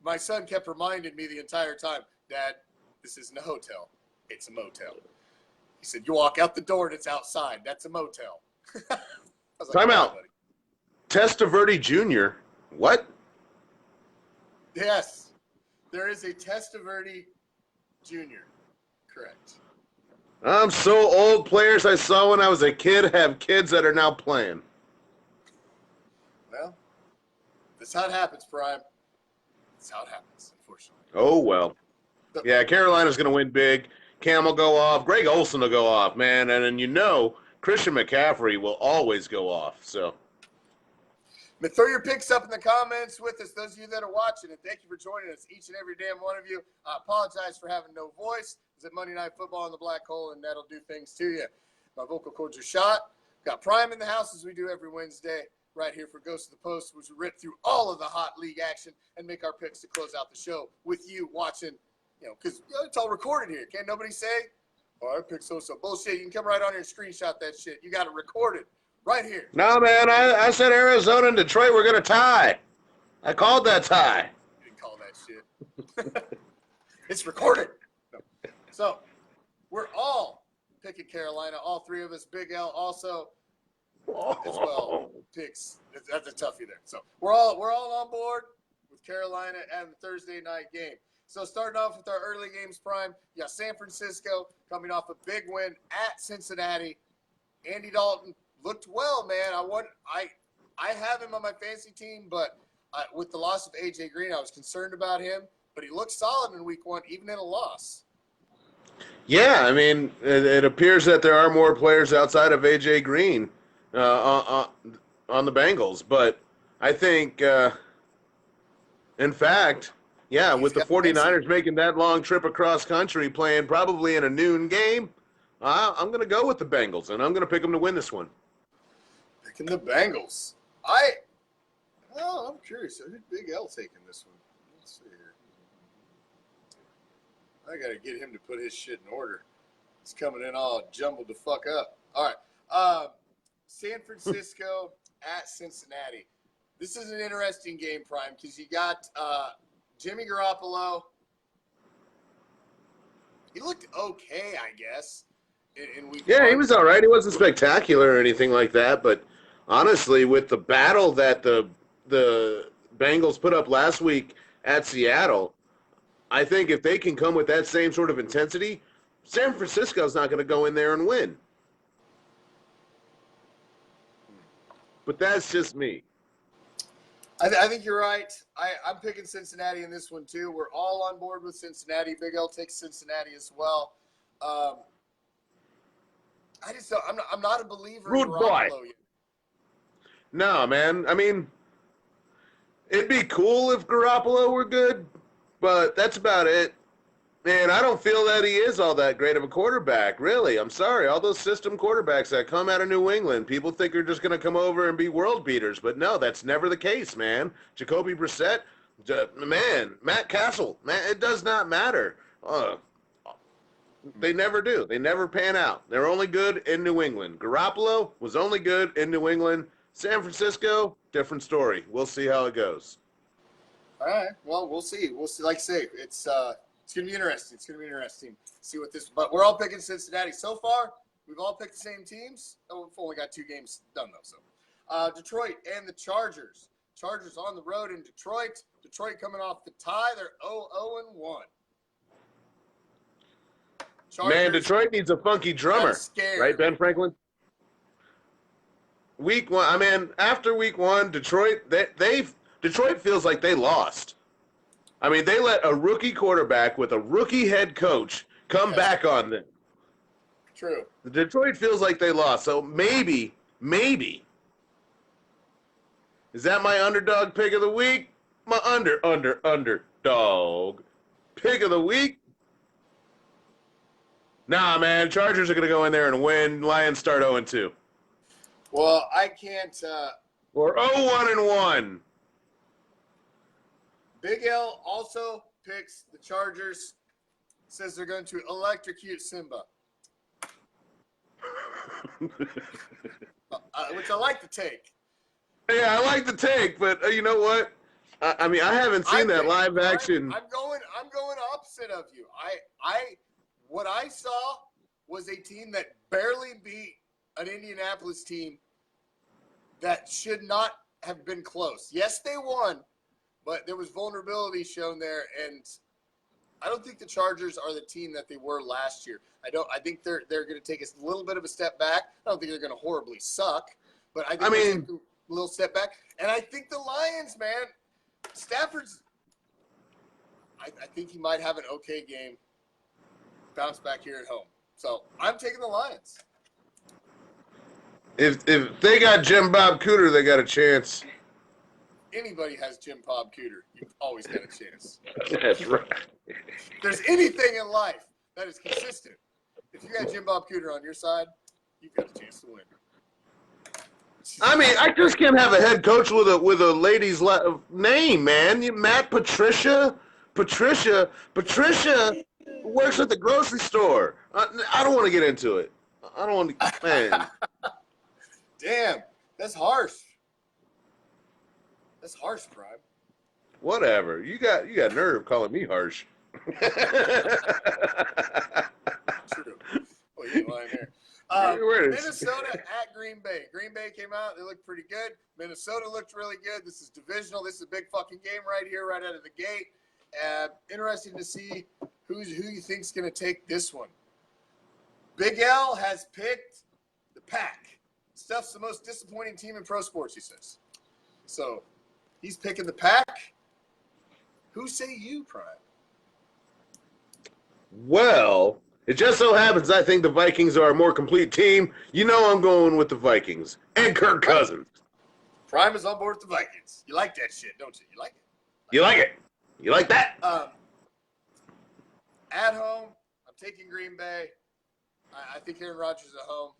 Speaker 1: My son kept reminding me the entire time, Dad, this isn't a hotel. It's a motel. He said, you walk out the door and it's outside. That's a motel. I was like,
Speaker 3: Time out.
Speaker 1: buddy.
Speaker 3: Testaverde Jr. What?
Speaker 1: Yes, there is a Testaverde Jr. Correct.
Speaker 3: I'm so old. Players I saw when I was a kid have kids that are now playing.
Speaker 1: That's how it happens, Prime. That's how it happens, unfortunately.
Speaker 3: Oh, well. Yeah, Carolina's going to win big. Cam will go off. Greg Olsen will go off, man. And then Christian McCaffrey will always go off. So,
Speaker 1: But throw your picks up in the comments with us, those of you that are watching. And thank you for joining us, each and every damn one of you. I apologize for having no voice. It's at Monday Night Football in the Black Hole, and that'll do things to you. My vocal cords are shot. Got Prime in the house as we do every Wednesday right here for Ghost of the Post, which we rip through all of the hot league action and make our picks to close out the show with you watching, because it's all recorded here. Can't nobody say, oh, I picked so bullshit. You can come right on here and screenshot that shit. You got it recorded right here.
Speaker 3: No, man, I said Arizona and Detroit were going to tie. I called that tie.
Speaker 1: You didn't call that shit. It's recorded. No. So we're all picking Carolina, all three of us. Big L also as well picks. That's a toughie there. So we're all on board with Carolina and the Thursday night game. So starting off with our early games, Prime, you got San Francisco coming off a big win at Cincinnati. Andy Dalton looked well, man. I have him on my fantasy team, but with the loss of A.J. Green, I was concerned about him. But he looked solid in week one, even in a loss.
Speaker 3: Yeah, I mean, it appears that there are more players outside of A.J. Green on the Bengals. But I think, in fact, yeah, with the 49ers making that long trip across country, playing probably in a noon game, I'm going to go with the Bengals, and I'm going to pick them to win this one.
Speaker 1: Picking the Bengals. I'm curious. Who did Big L take in this one? Let's see here. I got to get him to put his shit in order. It's coming in all jumbled the fuck up. All right. San Francisco at Cincinnati. This is an interesting game, Prime, because you got Jimmy Garoppolo. He looked okay, I guess. In week one.
Speaker 3: He was all right. He wasn't spectacular or anything like that, but honestly, with the battle that the Bengals put up last week at Seattle, I think if they can come with that same sort of intensity, San Francisco's not going to go in there and win. But that's just me.
Speaker 1: I think you're right. I'm picking Cincinnati in this one, too. We're all on board with Cincinnati. Big L takes Cincinnati as well. I'm not a believer in Garoppolo yet.
Speaker 3: No, man. I mean, it'd be cool if Garoppolo were good, but that's about it. Man, I don't feel that he is all that great of a quarterback, really. I'm sorry. All those system quarterbacks that come out of New England, people think are just going to come over and be world beaters. But no, that's never the case, man. Jacoby Brissett, man, Matt Castle, man, it does not matter. They never do. They never pan out. They're only good in New England. Garoppolo was only good in New England. San Francisco, different story. We'll see how it goes.
Speaker 1: All right. Well, we'll see. We'll see. Like I say, it's going to be interesting. It's going to be interesting to see what this – but we're all picking Cincinnati. So far, we've all picked the same teams. Oh, we've only got 2 games done, though. So, Detroit and the Chargers. Chargers on the road in Detroit. Detroit coming off the tie. They're 0-1. Chargers,
Speaker 3: man, Detroit needs a funky drummer. Right, Ben Franklin? Week one, I mean, after week one, Detroit feels like they lost. I mean, they let a rookie quarterback with a rookie head coach come back on them.
Speaker 1: True.
Speaker 3: Detroit feels like they lost. So maybe, is that my underdog pick of the week? My underdog pick of the week? Nah, man, Chargers are going to go in there and win. Lions start 0-2.
Speaker 1: Well, I can't.
Speaker 3: Or 0-1-1.
Speaker 1: Big L also picks the Chargers. Says they're going to electrocute Simba. Which I like to take.
Speaker 3: Yeah, I like the take, but you know what? I mean, I haven't seen that live action.
Speaker 1: I'm going opposite of you. What I saw was a team that barely beat an Indianapolis team that should not have been close. Yes, they won, but there was vulnerability shown there, and I don't think the Chargers are the team that they were last year. I think they're going to take a little bit of a step back. I don't think they're going to horribly suck, but I think little setback. And I think the Lions, man, Stafford's. I think he might have an okay game. Bounce back here at home. So I'm taking the Lions.
Speaker 3: If they got Jim Bob Cooter, they got a chance.
Speaker 1: Anybody has Jim Bob Cooter, you've always got a chance.
Speaker 3: That's right.
Speaker 1: If there's anything in life that is consistent, if you got Jim Bob Cooter on your side, you've got a chance to win.
Speaker 3: I mean, I just can't have a head coach with a lady's name, man. Matt Patricia works at the grocery store. I don't want to get into it. I don't want to, man.
Speaker 1: Damn, that's harsh. That's harsh, Prime.
Speaker 3: Whatever. You got nerve calling me harsh.
Speaker 1: True. Well, you ain't lying there. Minnesota at Green Bay. Green Bay came out. They looked pretty good. Minnesota looked really good. This is divisional. This is a big fucking game right here, right out of the gate. Interesting to see who you think's going to take this one. Big L has picked the Pack. Stuff's the most disappointing team in pro sports, he says. So he's picking the Pack. Who say you, Prime?
Speaker 3: Well, it just so happens I think the Vikings are a more complete team. You know I'm going with the Vikings and Kirk Cousins.
Speaker 1: Prime is on board with the Vikings. You like that shit, don't you? You like it?
Speaker 3: You like it? You like that?
Speaker 1: At home, I'm taking Green Bay. I think Aaron Rodgers is at home.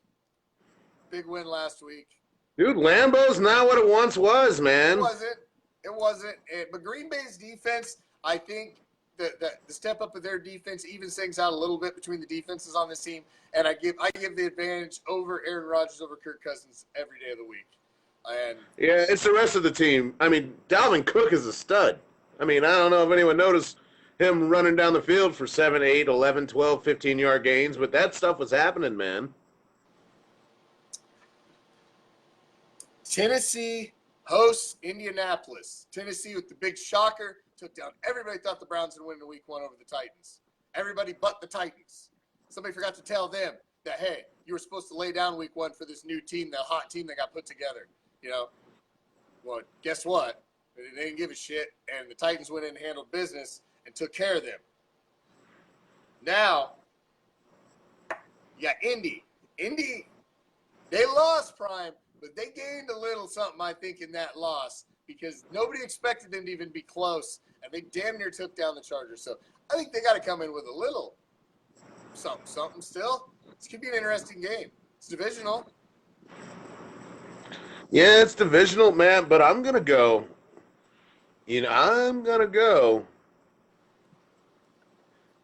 Speaker 1: Big win last week.
Speaker 3: Dude, Lambeau's not what it once was, man.
Speaker 1: It wasn't. But Green Bay's defense, I think the step up of their defense evens things out a little bit between the defenses on this team. And I give the advantage over Aaron Rodgers over Kirk Cousins every day of the week. And
Speaker 3: yeah, it's the rest of the team. I mean, Dalvin Cook is a stud. I mean, I don't know if anyone noticed him running down the field for 7, 8, 11, 12, 15-yard gains, but that stuff was happening, man.
Speaker 1: Tennessee hosts Indianapolis. Tennessee with the big shocker took down. Everybody thought the Browns would win in week 1 over the Titans. Everybody but the Titans. Somebody forgot to tell them that, hey, you were supposed to lay down week 1 for this new team, the hot team that got put together. You know? Well, guess what? They didn't give a shit, and the Titans went in and handled business and took care of them. Now, you got Indy. Indy, they lost, Prime, but they gained a little something, I think, in that loss because nobody expected them to even be close, and they damn near took down the Chargers. So I think they got to come in with a little something still. This could be an interesting game. It's divisional.
Speaker 3: Yeah, it's divisional, man, but I'm going to go. I'm going to go.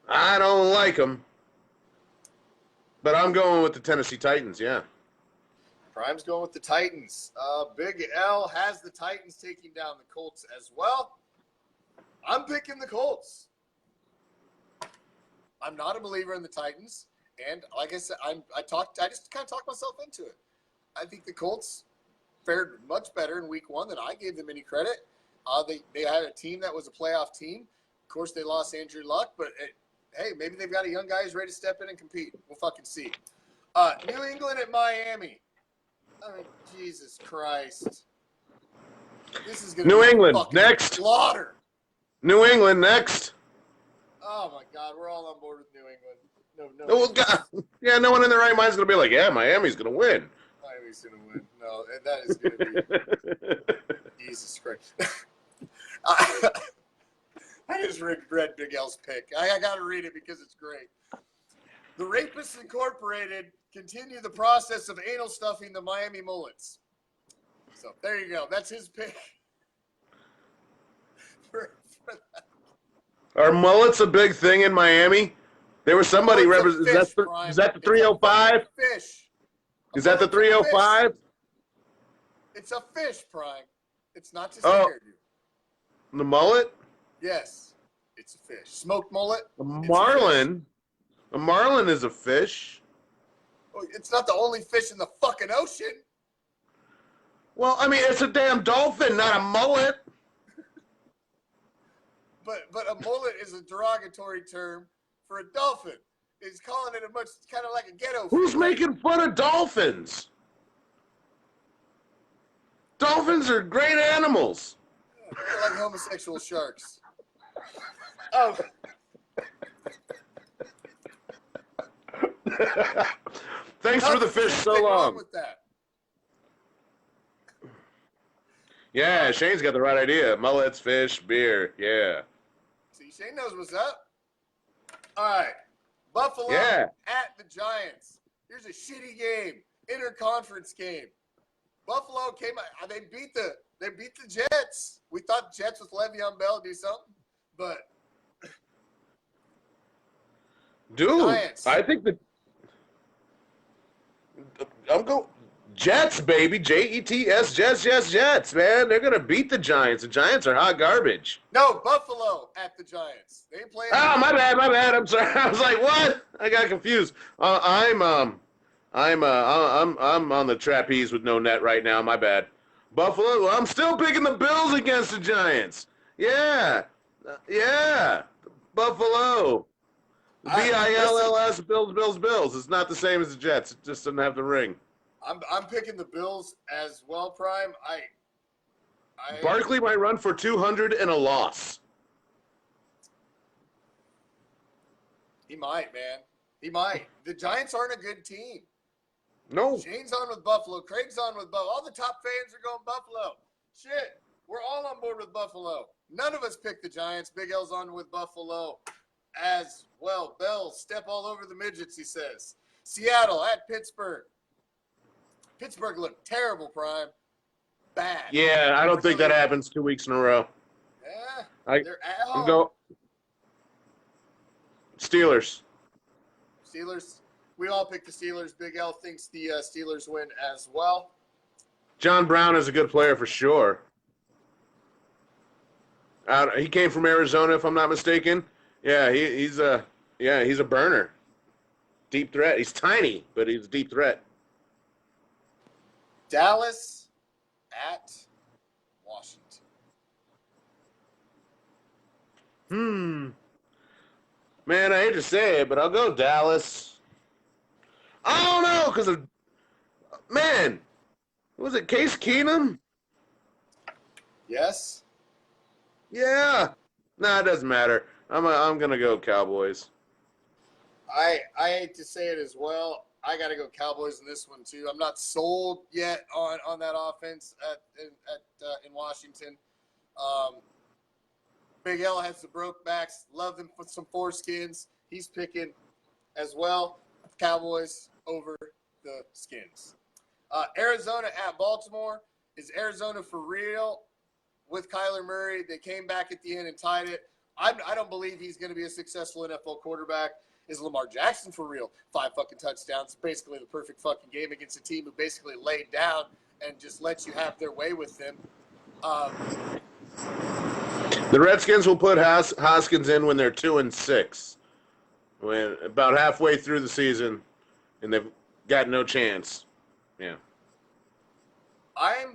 Speaker 3: I don't like them, but I'm going with the Tennessee Titans, yeah.
Speaker 1: Prime's going with the Titans. Big L has the Titans taking down the Colts as well. I'm picking the Colts. I'm not a believer in the Titans, and like I said, I just kind of talked myself into it. I think the Colts fared much better in week 1 than I gave them any credit. They had a team that was a playoff team. Of course, they lost Andrew Luck, but hey, maybe they've got a young guy who's ready to step in and compete. We'll fucking see. New England at Miami. I mean, Jesus Christ. This is going to be
Speaker 3: New England,
Speaker 1: fucking
Speaker 3: next.
Speaker 1: slaughter.
Speaker 3: New England, next.
Speaker 1: Oh, my God. We're all on board with New England. No.
Speaker 3: Oh, God. Yeah, no one in their right mind is going to be like, yeah, Miami's going to win.
Speaker 1: Miami's going to win. No, that is going to be Jesus Christ. I just read Big L's pick. I got to read it because it's great. The Rapists Incorporated continue the process of anal stuffing the Miami Mullets. So there you go. That's his pick. for that.
Speaker 3: Are mullets a big thing in Miami? There was somebody
Speaker 1: Is
Speaker 3: that the 305?
Speaker 1: Fish.
Speaker 3: Is that the 305?
Speaker 1: It's a fish, Prime. It's not just
Speaker 3: Oh.
Speaker 1: a hairdo.
Speaker 3: The mullet?
Speaker 1: Yes, it's a fish. Smoked mullet.
Speaker 3: A marlin? A marlin is a fish.
Speaker 1: It's not the only fish in the fucking ocean.
Speaker 3: Well, I mean, it's a damn dolphin, not a mullet.
Speaker 1: But a mullet is a derogatory term for a dolphin. He's calling it a much kind of like a ghetto.
Speaker 3: Who's
Speaker 1: fish.
Speaker 3: making fun of dolphins? Dolphins are great animals.
Speaker 1: They're like homosexual sharks. Oh.
Speaker 3: Thanks for the fish so
Speaker 1: Nothing wrong
Speaker 3: long.
Speaker 1: with that.
Speaker 3: Yeah, Shane's got the right idea. Mullets, fish, beer. Yeah.
Speaker 1: See, Shane knows what's up. All right. Buffalo
Speaker 3: Yeah.
Speaker 1: at the Giants. Here's a shitty game. Interconference game. Buffalo came out. They beat the Jets. We thought Jets with Le'Veon Bell do something, but
Speaker 3: Dude,
Speaker 1: Giants.
Speaker 3: I think I'm going Jets, baby. Jets, Jets, man. They're gonna beat the Giants. The Giants are hot garbage.
Speaker 1: No, Buffalo at the Giants. They play.
Speaker 3: Oh, my bad. I'm sorry. I was like, what? I got confused. I'm on the trapeze with no net right now. My bad. Buffalo. Well, I'm still picking the Bills against the Giants. Yeah. Buffalo. Bills. Bills. It's not the same as the Jets. It just doesn't have the ring.
Speaker 1: I'm picking the Bills as well, Prime.
Speaker 3: Barkley might run for 200 and a loss.
Speaker 1: He might, man. He might. The Giants aren't a good team.
Speaker 3: No.
Speaker 1: Shane's on with Buffalo. Craig's on with Buffalo. All the top fans are going Buffalo. Shit. We're all on board with Buffalo. None of us picked the Giants. Big L's on with Buffalo as well. Bell, step all over the midgets, he says. Seattle at Pittsburgh. Pittsburgh looked terrible, Prime. Bad.
Speaker 3: Yeah, I don't think that happens 2 weeks in a row.
Speaker 1: Yeah. They're at home.
Speaker 3: Go Steelers.
Speaker 1: Steelers. We all picked the Steelers. Big L thinks the Steelers win as well.
Speaker 3: John Brown is a good player for sure. He came from Arizona, if I'm not mistaken. Yeah, he's a burner. Deep threat. He's tiny, but he's a deep threat.
Speaker 1: Dallas at Washington.
Speaker 3: Man, I hate to say it, but I'll go Dallas. I don't know, because of man, was it Case Keenum?
Speaker 1: Yes.
Speaker 3: Yeah. Nah, it doesn't matter. I'm gonna go Cowboys.
Speaker 1: I hate to say it as well. I got to go Cowboys in this one too. I'm not sold yet on that offense in Washington. Big L has the broke backs. Love them with some foreskins. He's picking as well. Cowboys over the Skins. Arizona at Baltimore. Is Arizona for real with Kyler Murray? They came back at the end and tied it. I don't believe he's going to be a successful NFL quarterback. Is Lamar Jackson for real? 5 fucking touchdowns. Basically the perfect fucking game against a team who basically laid down and just lets you have their way with them.
Speaker 3: The Redskins will put Hoskins in when they're 2-6, when about halfway through the season, and they've got no chance. Yeah.
Speaker 1: I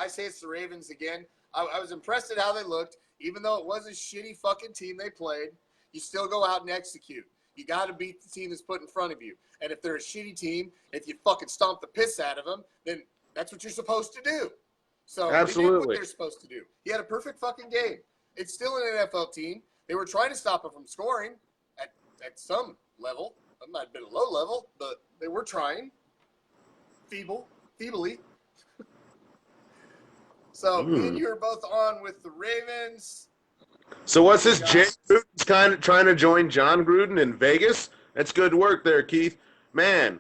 Speaker 1: say it's the Ravens again. I was impressed at how they looked. Even though it was a shitty fucking team they played, you still go out and execute. You got to beat the team that's put in front of you. And if they're a shitty team, if you fucking stomp the piss out of them, then that's what you're supposed to do. So
Speaker 3: absolutely,
Speaker 1: they did what they're supposed to do. He had a perfect fucking game. It's still an NFL team. They were trying to stop him from scoring at some level. It might have been a low level, but they were trying. Feebly. So me and you are both on with the Ravens.
Speaker 3: So what's this? Jay Gruden's kind of trying to join John Gruden in Vegas. That's good work there, Keith. Man,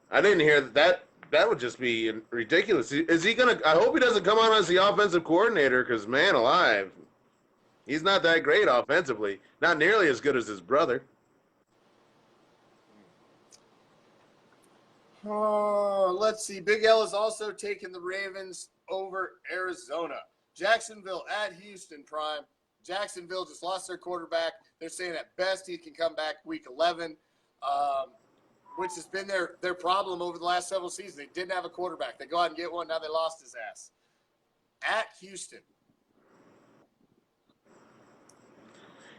Speaker 3: I didn't hear that. That would just be ridiculous. Is he gonna? I hope he doesn't come on as the offensive coordinator, because man alive, he's not that great offensively. Not nearly as good as his brother.
Speaker 1: Oh, let's see. Big L is also taking the Ravens over Arizona. Jacksonville at Houston, Prime. Jacksonville just lost their quarterback. They're saying at best he can come back week 11, which has been their problem over the last several seasons. They didn't have a quarterback. They go out and get one. Now they lost his ass. At Houston.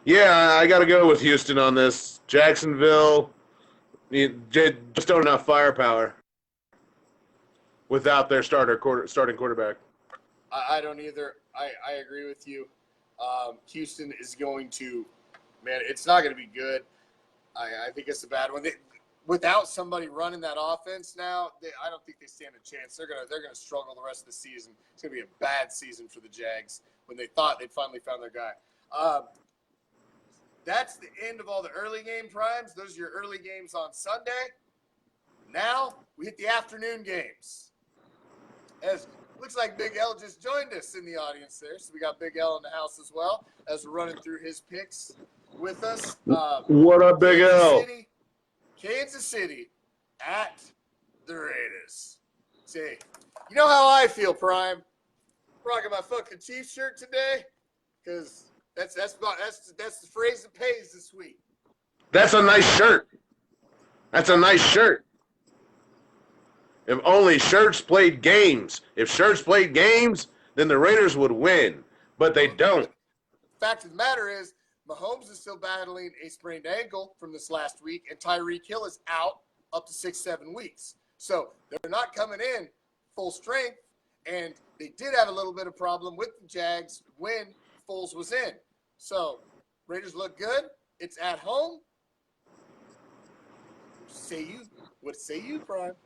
Speaker 3: Yeah, I got to go with Houston on this. Jacksonville, just don't have enough firepower. without their starting quarterback.
Speaker 1: I don't either. I agree with you. Houston is going to, man, it's not going to be good. I think it's a bad one. Without somebody running that offense now, I don't think they stand a chance. They're gonna struggle the rest of the season. It's gonna be a bad season for the Jags when they thought they'd finally found their guy. That's the end of all the early game primes. Those are your early games on Sunday. Now we hit the afternoon games. As looks like Big L just joined us in the audience there, so we got Big L in the house as well as we're running through his picks with us.
Speaker 3: What up, Big L?
Speaker 1: Kansas City at the Raiders. See, you know how I feel, Prime. I'm rocking my fucking Chiefs shirt today because that's the phrase that pays this week.
Speaker 3: That's a nice shirt. That's a nice shirt. If only shirts played games. If shirts played games, then the Raiders would win. But they don't.
Speaker 1: Fact of the matter is, Mahomes is still battling a sprained ankle from this last week, and Tyreek Hill is out up to 6-7 weeks. So they're not coming in full strength, and they did have a little bit of problem with the Jags when Foles was in. So Raiders look good. It's at home. What say you, Prime?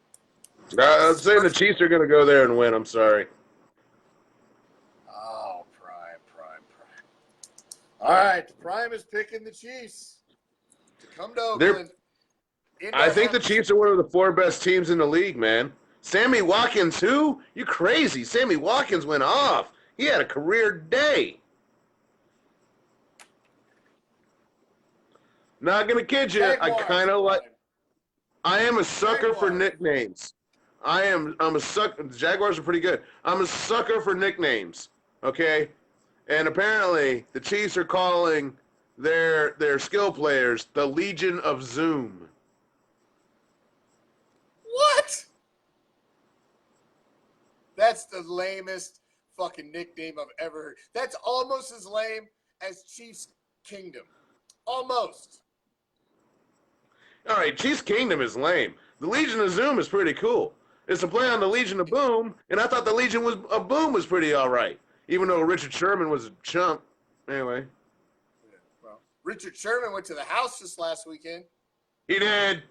Speaker 3: I'm saying the Chiefs are going to go there and win. I'm sorry.
Speaker 1: Oh, Prime. All right, Prime is picking the Chiefs to come to Oakland.
Speaker 3: I think the Chiefs are one of the 4 best teams in the league, man. Sammy Watkins, who? You crazy. Sammy Watkins went off. He had a career day. Not going to kid you. I kind of like – I am a sucker for nicknames. I'm a sucker. The Jaguars are pretty good. I'm a sucker for nicknames, okay? And apparently the Chiefs are calling their skill players the Legion of Zoom.
Speaker 1: What? That's the lamest fucking nickname I've ever heard. That's almost as lame as Chiefs Kingdom. Almost.
Speaker 3: All right, Chiefs Kingdom is lame. The Legion of Zoom is pretty cool. It's a play on the Legion of Boom, and I thought the Legion of Boom was pretty all right, even though Richard Sherman was a chump. Anyway.
Speaker 1: Yeah, well, Richard Sherman went to the house just last weekend.
Speaker 3: He did.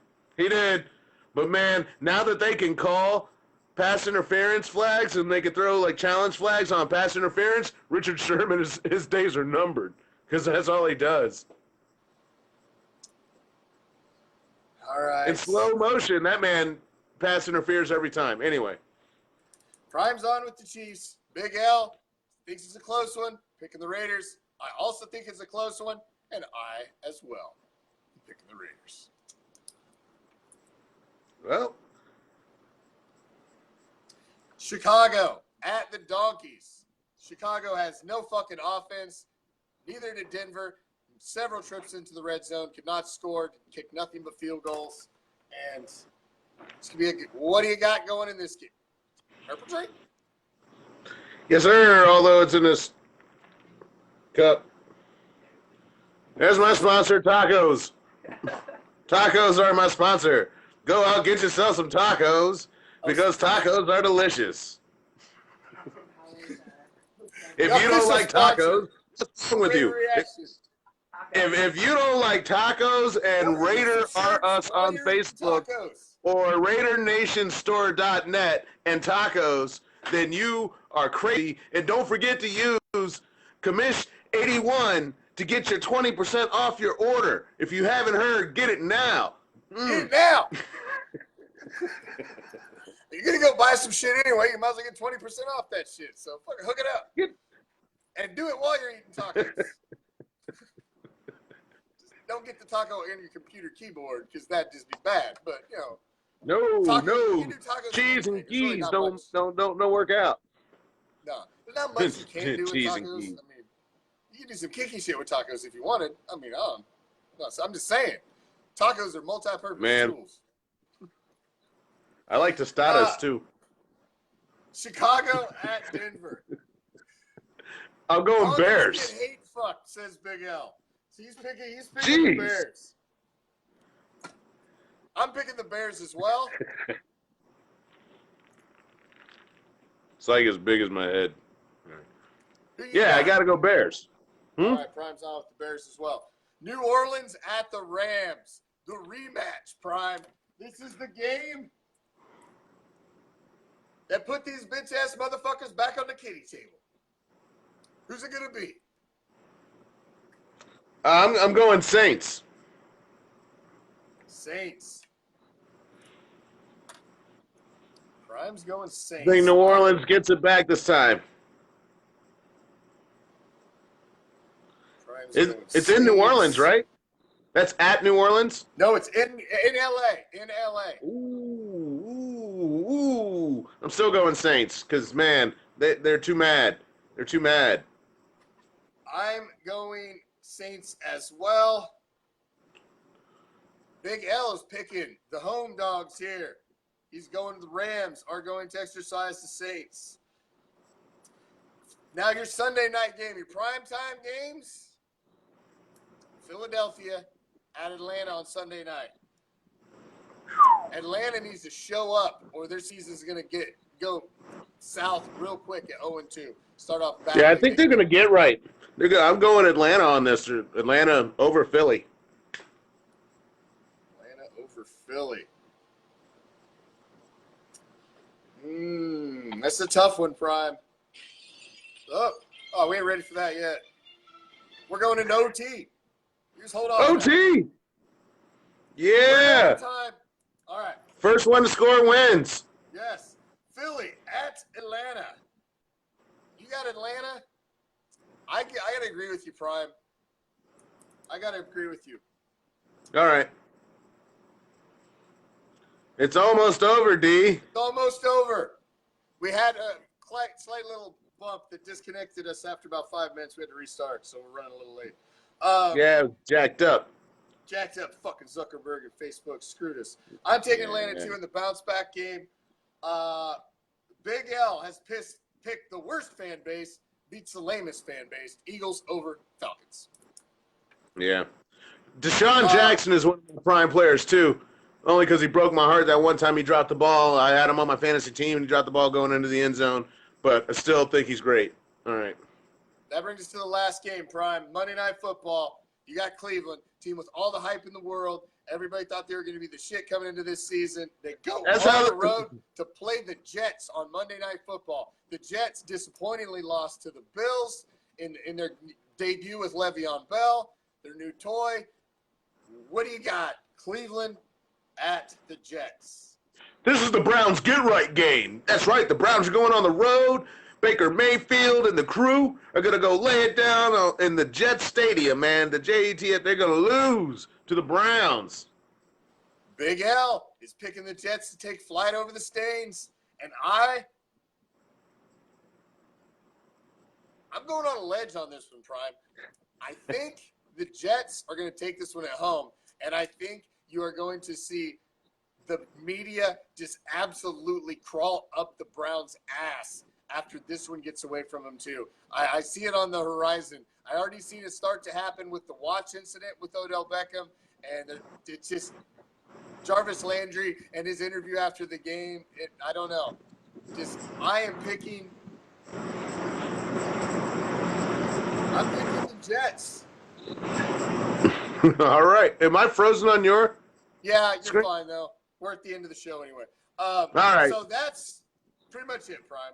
Speaker 3: But, man, now that they can call pass interference flags and they can throw, like, challenge flags on pass interference, Richard Sherman, his days are numbered because that's all he does.
Speaker 1: All right.
Speaker 3: In slow motion, that man pass interferes every time. Anyway.
Speaker 1: Prime's on with the Chiefs. Big L thinks it's a close one, picking the Raiders. I also think it's a close one, and I as well am picking the Raiders.
Speaker 3: Well.
Speaker 1: Chicago at the Donkeys. Chicago has no fucking offense. Neither did Denver. Several trips into the red zone, could not score, kicked nothing but field goals. And it's going to be what do you got going in this game? Purple drink?
Speaker 3: Yes, sir, although it's in this cup. There's my sponsor, tacos. Tacos are my sponsor. Go out, get yourself some tacos, because tacos are delicious. If you don't like tacos, what's wrong with you? If you don't like tacos and Raider are us on Facebook or RaiderNationStore.net and tacos, then you are crazy. And don't forget to use Commish 81 to get your 20% off your order. If you haven't heard, get it now.
Speaker 1: Get it now. You're going to go buy some shit anyway. You might as well get 20% off that shit. So fucking hook it up. And do it while you're eating tacos. Don't get the taco in your computer keyboard because that'd just be bad. But
Speaker 3: no, cheese and
Speaker 1: keys
Speaker 3: really don't work out.
Speaker 1: No, there's not much you can do with tacos. I mean, you can do some kinky shit with tacos if you wanted. I mean, no, so I'm just saying, tacos are multi-purpose tools.
Speaker 3: I like tostadas too.
Speaker 1: Chicago at Denver.
Speaker 3: I'm going Bears.
Speaker 1: Get hate fucked, says Big L. So he's picking the Bears. I'm picking the Bears as well.
Speaker 3: It's like as big as my head.
Speaker 1: Who you
Speaker 3: Yeah, I
Speaker 1: got?
Speaker 3: got to go Bears.
Speaker 1: All right, Prime's on with the Bears as well. New Orleans at the Rams. The rematch, Prime. This is the game that put these bitch-ass motherfuckers back on the kiddie table. Who's it going to be?
Speaker 3: I'm going Saints.
Speaker 1: Saints. Prime's going Saints.
Speaker 3: I think New Orleans gets it back this time. It's in New Orleans, right? That's at New Orleans?
Speaker 1: No, it's in L.A. In L.A.
Speaker 3: Ooh. I'm still going Saints because, man, they're too mad. They're too mad.
Speaker 1: I'm going Saints as well. Big L is picking the home dogs here. He's going to the Rams, are going to exercise the Saints. Now your Sunday night game, your primetime games. Philadelphia at Atlanta on Sunday night. Atlanta needs to show up or their season's going to go south real quick at 0-2. Start off bad.
Speaker 3: Yeah, I think they're going to get right. I'm going Atlanta on this. Atlanta over Philly.
Speaker 1: Atlanta over Philly. That's a tough one, Prime. Oh, we ain't ready for that yet. We're going into OT. Just hold on.
Speaker 3: OT! Yeah!
Speaker 1: Time. All right.
Speaker 3: First one to score wins.
Speaker 1: Yes. Philly at Atlanta. You got Atlanta? I got to agree with you, Prime. I got to agree with you.
Speaker 3: All right. It's almost over, D.
Speaker 1: It's almost over. We had a slight little bump that disconnected us after about 5 minutes. We had to restart, so we're running a little late.
Speaker 3: Yeah, jacked up.
Speaker 1: Jacked up fucking Zuckerberg and Facebook screwed us. I'm taking Atlanta 2 in the bounce back game. Big L has picked the worst fan base, beats the lamest fan base. Eagles over Falcons.
Speaker 3: Yeah. Deshaun Jackson is one of the prime players, too. Only because he broke my heart that one time he dropped the ball. I had him on my fantasy team, and he dropped the ball going into the end zone. But I still think he's great. All right.
Speaker 1: That brings us to the last game, Prime. Monday Night Football. You got Cleveland, team with all the hype in the world. Everybody thought they were going to be the shit coming into this season. They go on the road to play the Jets on Monday Night Football. The Jets disappointingly lost to the Bills in their debut with Le'Veon Bell, their new toy. What do you got? Cleveland at the Jets.
Speaker 3: This is the Browns get-right game. That's right. The Browns are going on the road. Baker Mayfield and the crew are going to go lay it down in the Jets Stadium, man. The JET, they're going to lose to the Browns.
Speaker 1: Big L is picking the Jets to take flight over the Stains. And I'm going on a ledge on this one, Prime. I think the Jets are going to take this one at home. And I think you are going to see the media just absolutely crawl up the Browns' ass after this one gets away from them, too. I see it on the horizon. I already seen it start to happen with the watch incident with Odell Beckham. And it's just Jarvis Landry and his interview after the game. I don't know. I'm picking the Jets.
Speaker 3: All right. Am I frozen on your?
Speaker 1: Yeah, you're
Speaker 3: screen?
Speaker 1: fine, though. We're at the end of the show anyway.
Speaker 3: All right.
Speaker 1: So that's pretty much it, Prime.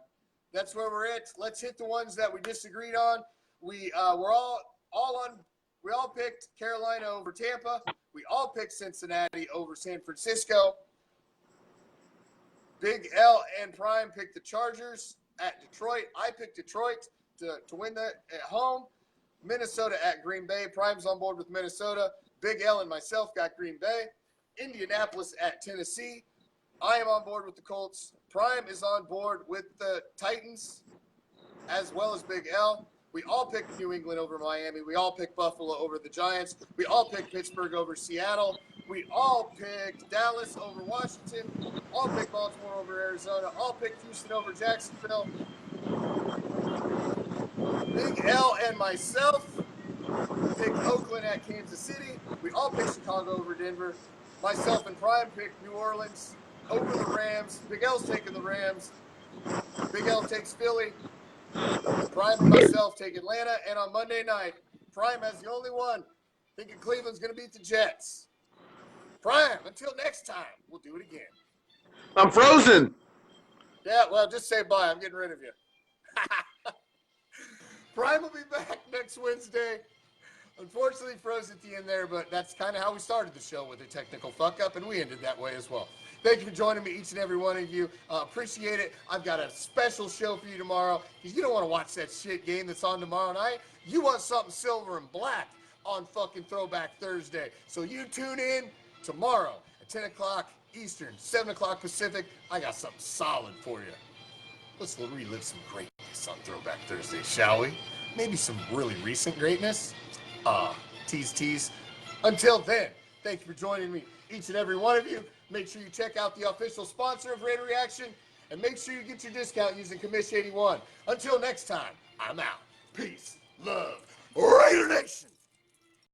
Speaker 1: That's where we're at. Let's hit the ones that we disagreed on. We all picked Carolina over Tampa. We all picked Cincinnati over San Francisco. Big L and Prime picked the Chargers at Detroit. I picked Detroit to win that at home. Minnesota at Green Bay. Prime's on board with Minnesota. Big L and myself got Green Bay. Indianapolis at Tennessee. I am on board with the Colts. Prime is on board with the Titans, as well as Big L. We all picked New England over Miami. We all picked Buffalo over the Giants. We all picked Pittsburgh over Seattle. We all picked Dallas over Washington. All picked Baltimore over Arizona. All picked Houston over Jacksonville. Big L and myself picked Oakland at Kansas City. We all picked Chicago over Denver. Myself and Prime picked New Orleans over the Rams. Big L's taking the Rams. Big L takes Philly. Prime and myself take Atlanta. And on Monday night, Prime has the only one thinking Cleveland's going to beat the Jets. Prime, until next time, we'll do it again.
Speaker 3: I'm frozen.
Speaker 1: Yeah, well, just say bye. I'm getting rid of you. Prime will be back next Wednesday. Unfortunately, froze at the end there, but that's kind of how we started the show, with a technical fuck up, and we ended that way as well. Thank you for joining me, each and every one of you. Appreciate it. I've got a special show for you tomorrow, because you don't want to watch that shit game that's on tomorrow night. You want something silver and black on fucking Throwback Thursday. So you tune in tomorrow at 10 o'clock Eastern, 7 o'clock Pacific. I got something solid for you. Let's relive some greatness on Throwback Thursday, shall we? Maybe some really recent greatness. Tease. Until then, thank you for joining me, each and every one of you. Make sure you check out the official sponsor of Raider Reaction, and make sure you get your discount using Commish 81. Until next time, I'm out. Peace, love, Raider Nation.